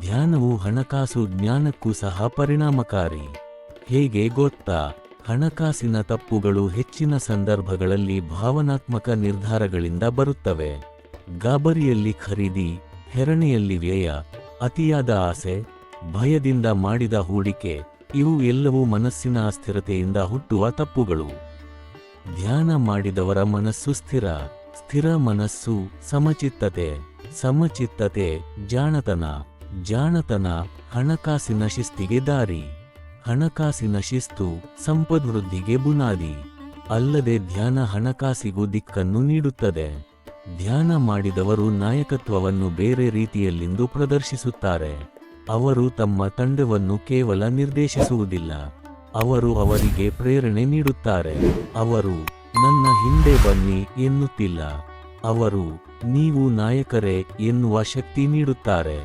ಧ್ಯಾನವು ಹಣಕಾಸು ಜ್ಞಾನಕ್ಕೂ ಸಹ ಪರಿಣಾಮಕಾರಿ. ಹೇಗೆ ಗೊತ್ತಾ? ಹಣಕಾಸಿನ ತಪ್ಪುಗಳು ಹೆಚ್ಚಿನ ಸಂದರ್ಭಗಳಲ್ಲಿ ಭಾವನಾತ್ಮಕ ನಿರ್ಧಾರಗಳಿಂದ ಬರುತ್ತವೆ. ಗಾಬರಿಯಲ್ಲಿ ಖರೀದಿ, ಹೆರಣೆಯಲ್ಲಿ ವ್ಯಯ, ಅತಿಯಾದ ಆಸೆ, ಭಯದಿಂದ ಮಾಡಿದ ಹೂಡಿಕೆ, ಇವು ಎಲ್ಲವೂ ಮನಸ್ಸಿನ ಅಸ್ಥಿರತೆಯಿಂದ ಹುಟ್ಟುವ ತಪ್ಪುಗಳು. ಧ್ಯಾನ ಮಾಡಿದವರ ಮನಸ್ಸು ಸ್ಥಿರ. ಸ್ಥಿರ ಮನಸ್ಸು ಸಮಚಿತ್ತತೆ. ಸಮಚಿತ್ತತೆ ಜಾಣತನ. ಜಾಣತನ ಹಣಕಾಸಿನ ಶಿಸ್ತಿಗೆ ದಾರಿ. ಹಣಕಾಸಿನ ಶಿಸ್ತು ಸಂಪದ್ವೃದ್ಧಿಗೆ ಬುನಾದಿ. ಅಲ್ಲದೆ ಧ್ಯಾನ ಹಣಕಾಸಿಗೂ ದಿಕ್ಕನ್ನು ನೀಡುತ್ತದೆ. ಧ್ಯಾನ ಮಾಡಿದವರು ನಾಯಕತ್ವವನ್ನು ಬೇರೆ ರೀತಿಯಲ್ಲಿಂದು ಪ್ರದರ್ಶಿಸುತ್ತಾರೆ. ಅವರು ತಮ್ಮ ತಂಡವನ್ನು ಕೇವಲ ನಿರ್ದೇಶಿಸುವುದಿಲ್ಲ, ಅವರು ಅವರಿಗೆ ಪ್ರೇರಣೆ ನೀಡುತ್ತಾರೆ. ಅವರು ನನ್ನ ಹಿಂದೆ ಬನ್ನಿ ಎನ್ನುತ್ತಿಲ್ಲ, ಅವರು ನೀವು ನಾಯಕರೇ ಎನ್ನುವ ಶಕ್ತಿ ನೀಡುತ್ತಾರೆ.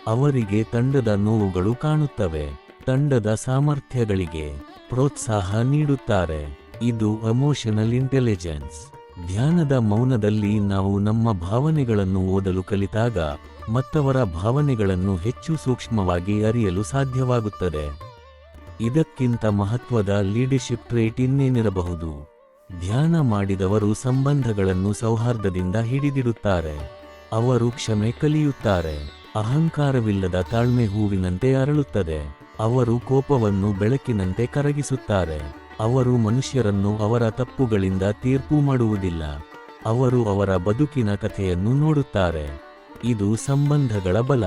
ಅವರಿಗೆ ತಂಡದ ನೋವುಗಳು ಕಾಣುತ್ತವೆ, ತಂಡದ ಸಾಮರ್ಥ್ಯಗಳಿಗೆ ಪ್ರೋತ್ಸಾಹ ನೀಡುತ್ತಾರೆ. ಇದು ಎಮೋಷನಲ್ ಇಂಟೆಲಿಜೆನ್ಸ್. ಧ್ಯಾನದ ಮೌನದಲ್ಲಿ ನಾವು ನಮ್ಮ ಭಾವನೆಗಳನ್ನು ಓದಲು ಕಲಿತಾಗ ಮತ್ತವರ ಭಾವನೆಗಳನ್ನು ಹೆಚ್ಚು ಸೂಕ್ಷ್ಮವಾಗಿ ಅರಿಯಲು ಸಾಧ್ಯವಾಗುತ್ತದೆ. ಇದಕ್ಕಿಂತ ಮಹತ್ವದ ಲೀಡರ್ಶಿಪ್ ಟ್ರೇಟ್ ಇನ್ನೇನಿರಬಹುದು? ಧ್ಯಾನ ಮಾಡಿದವರು ಸಂಬಂಧಗಳನ್ನು ಸೌಹಾರ್ದದಿಂದ ಹಿಡಿದಿಡುತ್ತಾರೆ. ಅವರು ಕ್ಷಮೆ ಕಲಿಯುತ್ತಾರೆ. ಅಹಂಕಾರವಿಲ್ಲದ ತಾಳ್ಮೆ ಹೂವಿನಂತೆ ಅರಳುತ್ತದೆ. ಅವರು ಕೋಪವನ್ನು ಬೆಳಕಿನಂತೆ ಕರಗಿಸುತ್ತಾರೆ. ಅವರು ಮನುಷ್ಯರನ್ನು ಅವರ ತಪ್ಪುಗಳಿಂದ ತೀರ್ಪು ಮಾಡುವುದಿಲ್ಲ, ಅವರು ಅವರ ಬದುಕಿನ ಕಥೆಯನ್ನು ನೋಡುತ್ತಾರೆ. ಇದು ಸಂಬಂಧಗಳ ಬಲ.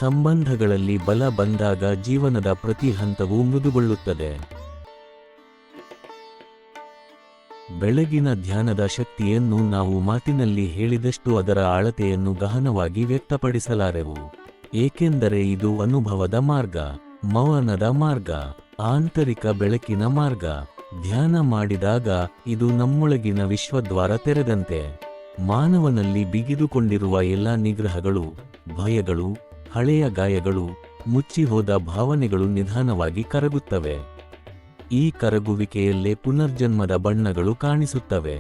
ಸಂಬಂಧಗಳಲ್ಲಿ ಬಲ ಬಂದಾಗ ಜೀವನದ ಪ್ರತಿ ಹಂತವೂ ಮೃದುಗೊಳ್ಳುತ್ತದೆ. ಬೆಳಗಿನ ಧ್ಯಾನದ ಶಕ್ತಿಯನ್ನು ನಾವು ಮಾತಿನಲ್ಲಿ ಹೇಳಿದಷ್ಟು ಅದರ ಆಳತೆಯನ್ನು ಗಹನವಾಗಿ ವ್ಯಕ್ತಪಡಿಸಲಾರೆವು. ಏಕೆಂದರೆ ಇದು ಅನುಭವದ ಮಾರ್ಗ, ಮೌನದ ಮಾರ್ಗ, ಆಂತರಿಕ ಬೆಳಕಿನ ಮಾರ್ಗ. ಧ್ಯಾನ ಮಾಡಿದಾಗ ಇದು ನಮ್ಮೊಳಗಿನ ವಿಶ್ವದ್ವಾರ ತೆರೆದಂತೆ. ಮಾನವನಲ್ಲಿ ಬಿಗಿದುಕೊಂಡಿರುವ ಎಲ್ಲ ನಿಗ್ರಹಗಳು, ಭಯಗಳು, ಹಳೆಯ ಗಾಯಗಳು, ಮುಚ್ಚಿಹೋದ ಭಾವನೆಗಳು ನಿಧಾನವಾಗಿ ಕರಗುತ್ತವೆ. ಈ ಕರಗುವಿಕೆಯಲ್ಲೇ ಪುನರ್ಜನ್ಮದ ಬಣ್ಣಗಳು ಕಾಣಿಸುತ್ತವೆ.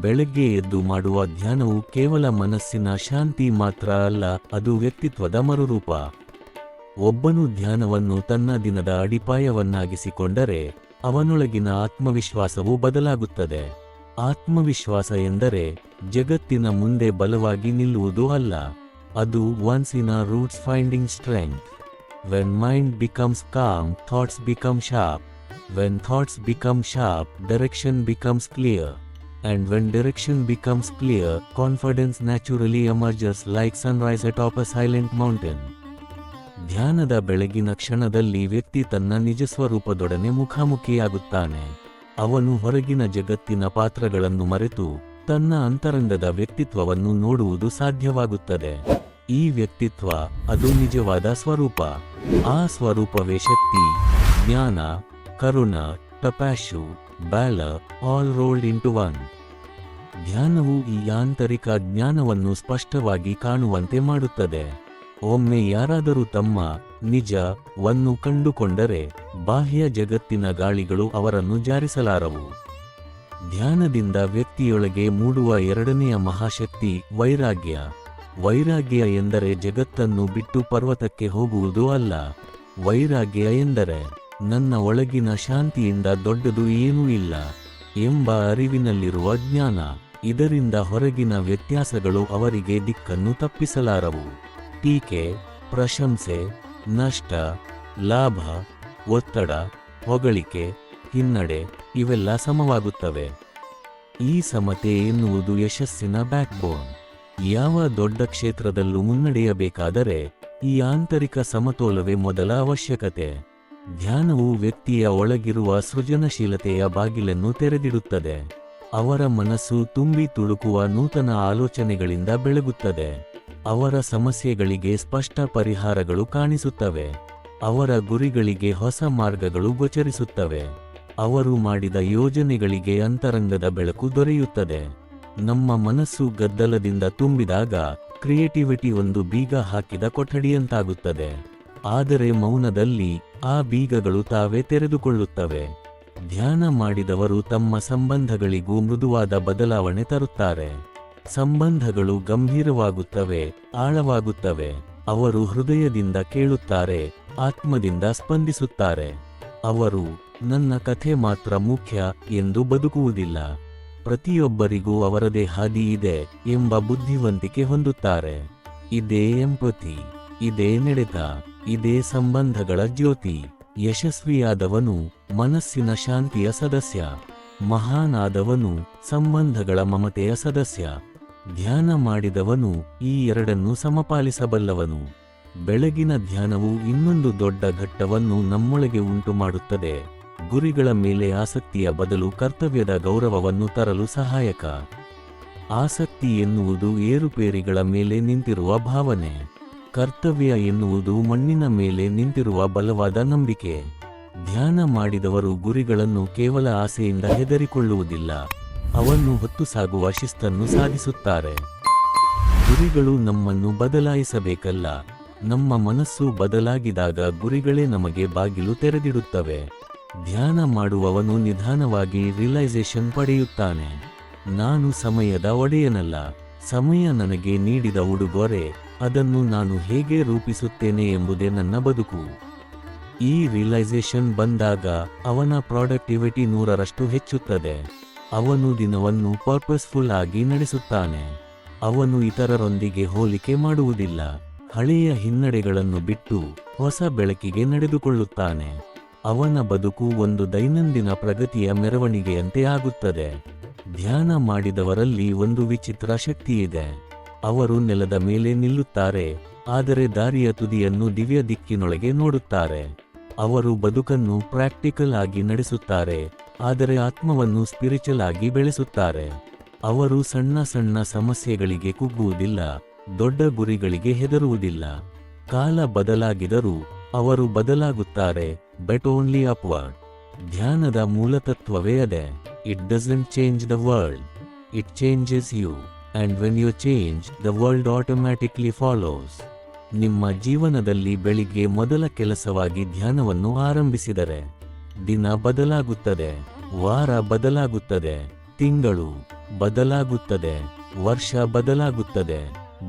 ಬೆಳಗ್ಗೆ ಎದ್ದು ಮಾಡುವ ಧ್ಯಾನವು ಕೇವಲ ಮನಸ್ಸಿನ ಶಾಂತಿ ಮಾತ್ರ ಅಲ್ಲ, ಅದು ವ್ಯಕ್ತಿತ್ವದ ಮರುರೂಪ. ಒಬ್ಬನು ಧ್ಯಾನವನ್ನು ತನ್ನ ದಿನದ ಅಡಿಪಾಯವನ್ನಾಗಿಸಿಕೊಂಡರೆ ಅವನೊಳಗಿನ ಆತ್ಮವಿಶ್ವಾಸವು ಬದಲಾಗುತ್ತದೆ. ಆತ್ಮವಿಶ್ವಾಸ ಎಂದರೆ ಜಗತ್ತಿನ ಮುಂದೆ ಬಲವಾಗಿ ನಿಲ್ಲುವುದು ಅಲ್ಲ, ಅದು once in a roots finding strength. When mind becomes com, thoughts become sharp. When thoughts become sharp, direction becomes clear. And when direction becomes clear, confidence naturally emerges like sunrise atop a silent mountain. ಧ್ಯಾನದ ಬೆಳಗಿನ ಕ್ಷಣದಲ್ಲಿ ವ್ಯಕ್ತಿ ತನ್ನ ನಿಜ ಸ್ವರೂಪದೊಡನೆ ಮುಖಾಮುಖಿಯಾಗುತ್ತಾನೆ. ಅವನು ಹೊರಗಿನ ಜಗತ್ತಿನ ಪಾತ್ರಗಳನ್ನು ಮರೆತು ತನ್ನ ಅಂತರಂಗದ ವ್ಯಕ್ತಿತ್ವವನ್ನು ನೋಡುವುದು ಸಾಧ್ಯವಾಗುತ್ತದೆ. ಈ ವ್ಯಕ್ತಿತ್ವ, ಅದು ನಿಜವಾದ ಸ್ವರೂಪ. ಆ ಸ್ವರೂಪವೇ ಶಕ್ತಿ, ಜ್ಞಾನ, ಕರುಣ, ತಪಾಶು, balance, all rolled into one. ಧ್ಯಾನವು ಈ ಆಂತರಿಕ ಜ್ಞಾನವನ್ನು ಸ್ಪಷ್ಟವಾಗಿ ಕಾಣುವಂತೆ ಮಾಡುತ್ತದೆ. ಒಮ್ಮೆ ಯಾರಾದರೂ ತಮ್ಮ ನಿಜವನ್ನು ಕಂಡುಕೊಂಡರೆ ಬಾಹ್ಯ ಜಗತ್ತಿನ ಗಾಳಿಗಳು ಅವರನ್ನು ಜಾರಿಸಲಾರವು. ಧ್ಯಾನದಿಂದ ವ್ಯಕ್ತಿಯೊಳಗೆ ಮೂಡುವ ಎರಡನೆಯ ಮಹಾಶಕ್ತಿ ವೈರಾಗ್ಯ. ವೈರಾಗ್ಯ ಎಂದರೆ ಜಗತ್ತನ್ನು ಬಿಟ್ಟು ಪರ್ವತಕ್ಕೆ ಹೋಗುವುದು ಅಲ್ಲ. ವೈರಾಗ್ಯ ಎಂದರೆ ನನ್ನ ಒಳಗಿನ ಶಾಂತಿಯಿಂದ ದೊಡ್ಡದು ಏನೂ ಇಲ್ಲ ಎಂಬ ಅರಿವಿನಲ್ಲಿರುವ ಜ್ಞಾನ. ಇದರಿಂದ ಹೊರಗಿನ ವ್ಯತ್ಯಾಸಗಳು ಅವರಿಗೆ ದಿಕ್ಕನ್ನು ತಪ್ಪಿಸಲಾರವು. ಟೀಕೆ, ಪ್ರಶಂಸೆ, ನಷ್ಟ, ಲಾಭ, ಒತ್ತಡ, ಹೊಗಳಿಕೆ, ಹಿನ್ನಡೆ ಇವೆಲ್ಲ ಸಮವಾಗುತ್ತವೆ. ಈ ಸಮತೆ ಎನ್ನುವುದು ಯಶಸ್ಸಿನ ಬ್ಯಾಕ್ಬೋನ್. ಯಾವ ದೊಡ್ಡ ಕ್ಷೇತ್ರದಲ್ಲೂ ಮುನ್ನಡೆಯಬೇಕಾದರೆ ಈ ಆಂತರಿಕ ಸಮತೋಲವೇ ಮೊದಲ ಅವಶ್ಯಕತೆ. ಧ್ಯಾನವು ವ್ಯಕ್ತಿಯ ಒಳಗಿರುವ ಸೃಜನಶೀಲತೆಯ ಬಾಗಿಲನ್ನು ತೆರೆದಿಡುತ್ತದೆ. ಅವರ ಮನಸ್ಸು ತುಂಬಿ ತುಳುಕುವ ನೂತನ ಆಲೋಚನೆಗಳಿಂದ ಬೆಳಗುತ್ತದೆ. ಅವರ ಸಮಸ್ಯೆಗಳಿಗೆ ಸ್ಪಷ್ಟ ಪರಿಹಾರಗಳು ಕಾಣಿಸುತ್ತವೆ. ಅವರ ಗುರಿಗಳಿಗೆ ಹೊಸ ಮಾರ್ಗಗಳು ಗೋಚರಿಸುತ್ತವೆ. ಅವರು ಮಾಡಿದ ಯೋಜನೆಗಳಿಗೆ ಅಂತರಂಗದ ಬೆಳಕು ದೊರೆಯುತ್ತದೆ. ನಮ್ಮ ಮನಸ್ಸು ಗದ್ದಲದಿಂದ ತುಂಬಿದಾಗ ಕ್ರಿಯೇಟಿವಿಟಿ ಒಂದು ಬೀಗ ಹಾಕಿದ ಕೊಠಡಿಯಂತಾಗುತ್ತದೆ. ಆದರೆ ಮೌನದಲ್ಲಿ ಆ ಬೀಗಗಳು ತಾವೇ ತೆರೆದುಕೊಳ್ಳುತ್ತವೆ. ಧ್ಯಾನ ಮಾಡಿದವರು ತಮ್ಮ ಸಂಬಂಧಗಳಿಗೂ ಮೃದುವಾದ ಬದಲಾವಣೆ ತರುತ್ತಾರೆ. ಸಂಬಂಧಗಳು ಗಂಭೀರವಾಗುತ್ತವೆ, ಆಳವಾಗುತ್ತವೆ. ಅವರು ಹೃದಯದಿಂದ ಕೇಳುತ್ತಾರೆ, ಆತ್ಮದಿಂದ ಸ್ಪಂದಿಸುತ್ತಾರೆ. ಅವರು ನನ್ನ ಕಥೆ ಮಾತ್ರ ಮುಖ್ಯ ಎಂದು ಬದುಕುವುದಿಲ್ಲ, ಪ್ರತಿಯೊಬ್ಬರಿಗೂ ಅವರದೇ ಹಾದಿ ಇದೆ ಎಂಬ ಬುದ್ಧಿವಂತಿಕೆ ಹೊಂದುತ್ತಾರೆ. ಇದೇ ಎಂಪತಿ, ಇದೇ ನಡೆತ, ಇದೇ ಸಂಬಂಧಗಳ ಜ್ಯೋತಿ. ಯಶಸ್ವಿಯಾದವನು ಮನಸ್ಸಿನ ಶಾಂತಿಯ ಸದಸ್ಯ, ಮಹಾನ್ ಆದವನು ಸಂಬಂಧಗಳ ಮಮತೆಯ ಸದಸ್ಯ. ಧ್ಯಾನ ಮಾಡಿದವನು ಈ ಎರಡನ್ನೂ ಸಮಪಾಲಿಸಬಲ್ಲವನು. ಬೆಳಗಿನ ಧ್ಯಾನವು ಇನ್ನೊಂದು ದೊಡ್ಡ ಘಟ್ಟವನ್ನು ನಮ್ಮೊಳಗೆ ಉಂಟು ಮಾಡುತ್ತದೆ. ಗುರಿಗಳ ಮೇಲೆ ಆಸಕ್ತಿಯ ಬದಲು ಕರ್ತವ್ಯದ ಗೌರವವನ್ನು ತರಲು ಸಹಾಯಕ. ಆಸಕ್ತಿ ಎನ್ನುವುದು ಏರುಪೇರಿಗಳ ಮೇಲೆ ನಿಂತಿರುವ ಭಾವನೆ. ಕರ್ತವ್ಯ ಎನ್ನುವುದು ಮಣ್ಣಿನ ಮೇಲೆ ನಿಂತಿರುವ ಬಲವಾದ ನಂಬಿಕೆ. ಧ್ಯಾನ ಮಾಡಿದವರು ಗುರಿಗಳನ್ನು ಕೇವಲ ಆಸೆಯಿಂದ ಹೆದರಿಕೊಳ್ಳುವುದಿಲ್ಲ, ಅವನ್ನು ಹೊತ್ತು ಸಾಗುವ ಶಿಸ್ತನ್ನು ಸಾಧಿಸುತ್ತಾರೆ. ಗುರಿಗಳು ನಮ್ಮನ್ನು ಬದಲಾಯಿಸಬೇಕಲ್ಲ, ನಮ್ಮ ಮನಸ್ಸು ಬದಲಾಗಿದಾಗ ಗುರಿಗಳೇ ನಮಗೆ ಬಾಗಿಲು ತೆರೆದಿಡುತ್ತವೆ. ಧ್ಯಾನ ಮಾಡುವವನು ನಿಧಾನವಾಗಿ ರಿಯಲೈಸೇಷನ್ ಪಡೆಯುತ್ತಾನೆ. ನಾನು ಸಮಯದ ಒಡೆಯನಲ್ಲ, ಸಮಯ ನನಗೆ ನೀಡಿದ ಉಡುಗೊರೆ, ಅದನ್ನು ನಾನು ಹೇಗೆ ರೂಪಿಸುತ್ತೇನೆ ಎಂಬುದೇ ನನ್ನ ಬದುಕು. ಈ ರಿಯಲೈಸೇಷನ್ ಬಂದಾಗ ಅವನ ಪ್ರಾಡಕ್ಟಿವಿಟಿ 100ರಷ್ಟು ಹೆಚ್ಚುತ್ತದೆ. ಅವನು ದಿನವನ್ನು ಪರ್ಪಸ್ಫುಲ್ ಆಗಿ ನಡೆಸುತ್ತಾನೆ. ಅವನು ಇತರರೊಂದಿಗೆ ಹೋಲಿಕೆ ಮಾಡುವುದಿಲ್ಲ, ಹಳೆಯ ಹಿನ್ನಡೆಗಳನ್ನು ಬಿಟ್ಟು ಹೊಸ ಬೆಳಕಿಗೆ ನಡೆದುಕೊಳ್ಳುತ್ತಾನೆ. ಅವನ ಬದುಕು ಒಂದು ದೈನಂದಿನ ಪ್ರಗತಿಯ ಮೆರವಣಿಗೆಯಂತೆ ಆಗುತ್ತದೆ. ಧ್ಯಾನ ಮಾಡಿದವರಲ್ಲಿ ಒಂದು ವಿಚಿತ್ರ ಶಕ್ತಿಯಿದೆ. ಅವರು ನೆಲದ ಮೇಲೆ ನಿಲ್ಲುತ್ತಾರೆ, ಆದರೆ ದಾರಿಯ ತುದಿಯನ್ನು ದಿವ್ಯ ದಿಕ್ಕಿನೊಳಗೆ ನೋಡುತ್ತಾರೆ. ಅವರು ಬದುಕನ್ನು ಪ್ರಾಕ್ಟಿಕಲ್ ಆಗಿ ನಡೆಸುತ್ತಾರೆ, ಆದರೆ ಆತ್ಮವನ್ನು ಸ್ಪಿರಿಚುವಲ್ ಆಗಿ ಬೆಳೆಸುತ್ತಾರೆ. ಅವರು ಸಣ್ಣ ಸಣ್ಣ ಸಮಸ್ಯೆಗಳಿಗೆ ಕುಗ್ಗುವುದಿಲ್ಲ, ದೊಡ್ಡ ಗುರಿಗಳಿಗೆ ಹೆದರುವುದಿಲ್ಲ. ಕಾಲ ಬದಲಾಗಿದರೂ ಅವರು ಬದಲಾಗುತ್ತಾರೆ, ಬಟ್ ಓನ್ಲಿ ಅಪ್ವರ್ಡ್. ಧ್ಯಾನದ ಮೂಲತತ್ವವೇ ಅದೇ. It doesn't change the world, it changes you. And when you change, the world automatically follows. ನಿಮ್ಮ ಜೀವನದಲ್ಲಿ ಬೆಳಿಗ್ಗೆ ಮೊದಲ ಕೆಲಸವಾಗಿ ಧ್ಯಾನವನ್ನು ಆರಂಭಿಸಿದರೆ ದಿನ ಬದಲಾಗುತ್ತದೆ, ವಾರ ಬದಲಾಗುತ್ತದೆ, ತಿಂಗಳು ಬದಲಾಗುತ್ತದೆ, ವರ್ಷ ಬದಲಾಗುತ್ತದೆ,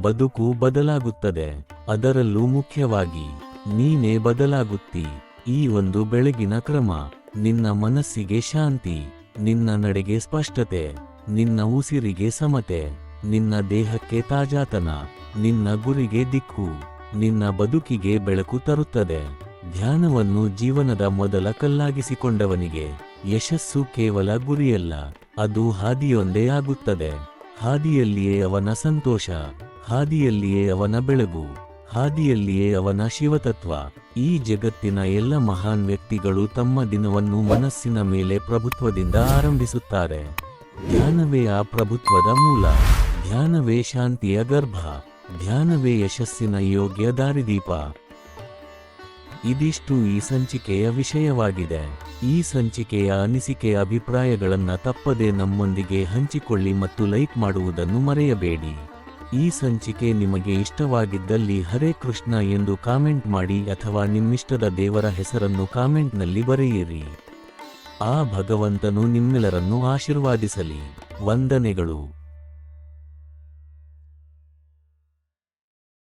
ಬದುಕು ಬದಲಾಗುತ್ತದೆ. ಅದರಲ್ಲೂ ಮುಖ್ಯವಾಗಿ ನೀನೇ ಬದಲಾಗುತ್ತಿ. ಈ ಒಂದು ಬೆಳಗಿನ ಕ್ರಮ ನಿನ್ನ ಮನಸ್ಸಿಗೆ ಶಾಂತಿ, ನಿನ್ನ ನಡೆಗೆ ಸ್ಪಷ್ಟತೆ, ನಿನ್ನ ಉಸಿರಿಗೆ ಸಮತೆ, ನಿನ್ನ ದೇಹಕ್ಕೆ ತಾಜಾತನ, ನಿನ್ನ ಗುರಿಗೆ ದಿಕ್ಕು, ನಿನ್ನ ಬದುಕಿಗೆ ಬೆಳಕು ತರುತ್ತದೆ. ಧ್ಯಾನವನ್ನು ಜೀವನದ ಮೊದಲ ಕಲ್ಲಾಗಿಸಿಕೊಂಡವನಿಗೆ ಯಶಸ್ಸು ಕೇವಲ ಗುರಿಯಲ್ಲ, ಅದು ಹಾದಿಯೊಂದೇ ಆಗುತ್ತದೆ. ಹಾದಿಯಲ್ಲಿಯೇ ಅವನ ಸಂತೋಷ, ಹಾದಿಯಲ್ಲಿಯೇ ಅವನ ಬೆಳಗು, ಹಾದಿಯಲ್ಲಿಯೇ ಅವನ ಶಿವತತ್ವ. ಈ ಜಗತ್ತಿನ ಎಲ್ಲ ಮಹಾನ್ ವ್ಯಕ್ತಿಗಳು ತಮ್ಮ ದಿನವನ್ನು ಮನಸ್ಸಿನ ಮೇಲೆ ಪ್ರಭುತ್ವದಿಂದ ಆರಂಭಿಸುತ್ತಾರೆ. ಧ್ಯಾನವೇ ಆ ಪ್ರಭುತ್ವದ ಮೂಲ, ಧ್ಯಾನವೇ ಶಾಂತಿಯ ಗರ್ಭ, ಧ್ಯಾನವೇ ಯಶಸ್ಸಿನ ಯೋಗ್ಯ ದಾರಿದೀಪ. ಇದಿಷ್ಟು ಈ ಸಂಚಿಕೆಯ ವಿಷಯವಾಗಿದೆ. ಈ ಸಂಚಿಕೆಯ ಅನಿಸಿಕೆಯ ಅಭಿಪ್ರಾಯಗಳನ್ನು ತಪ್ಪದೆ ನಮ್ಮೊಂದಿಗೆ ಹಂಚಿಕೊಳ್ಳಿ ಮತ್ತು ಲೈಕ್ ಮಾಡುವುದನ್ನು ಮರೆಯಬೇಡಿ. ಈ ಸಂಚಿಕೆ ನಿಮಗೆ ಇಷ್ಟವಾಗಿದ್ದಲ್ಲಿ ಹರೇ ಕೃಷ್ಣ ಎಂದು ಕಾಮೆಂಟ್ ಮಾಡಿ ಅಥವಾ ನಿಮ್ಮಿಷ್ಟದ ದೇವರ ಹೆಸರನ್ನು ಕಾಮೆಂಟ್ನಲ್ಲಿ ಬರೆಯಿರಿ. ಆ ಭಗವಂತನು ನಿಮ್ಮೆಲ್ಲರನ್ನು ಆಶೀರ್ವಾದಿಸಲಿ. ವಂದನೆಗಳು.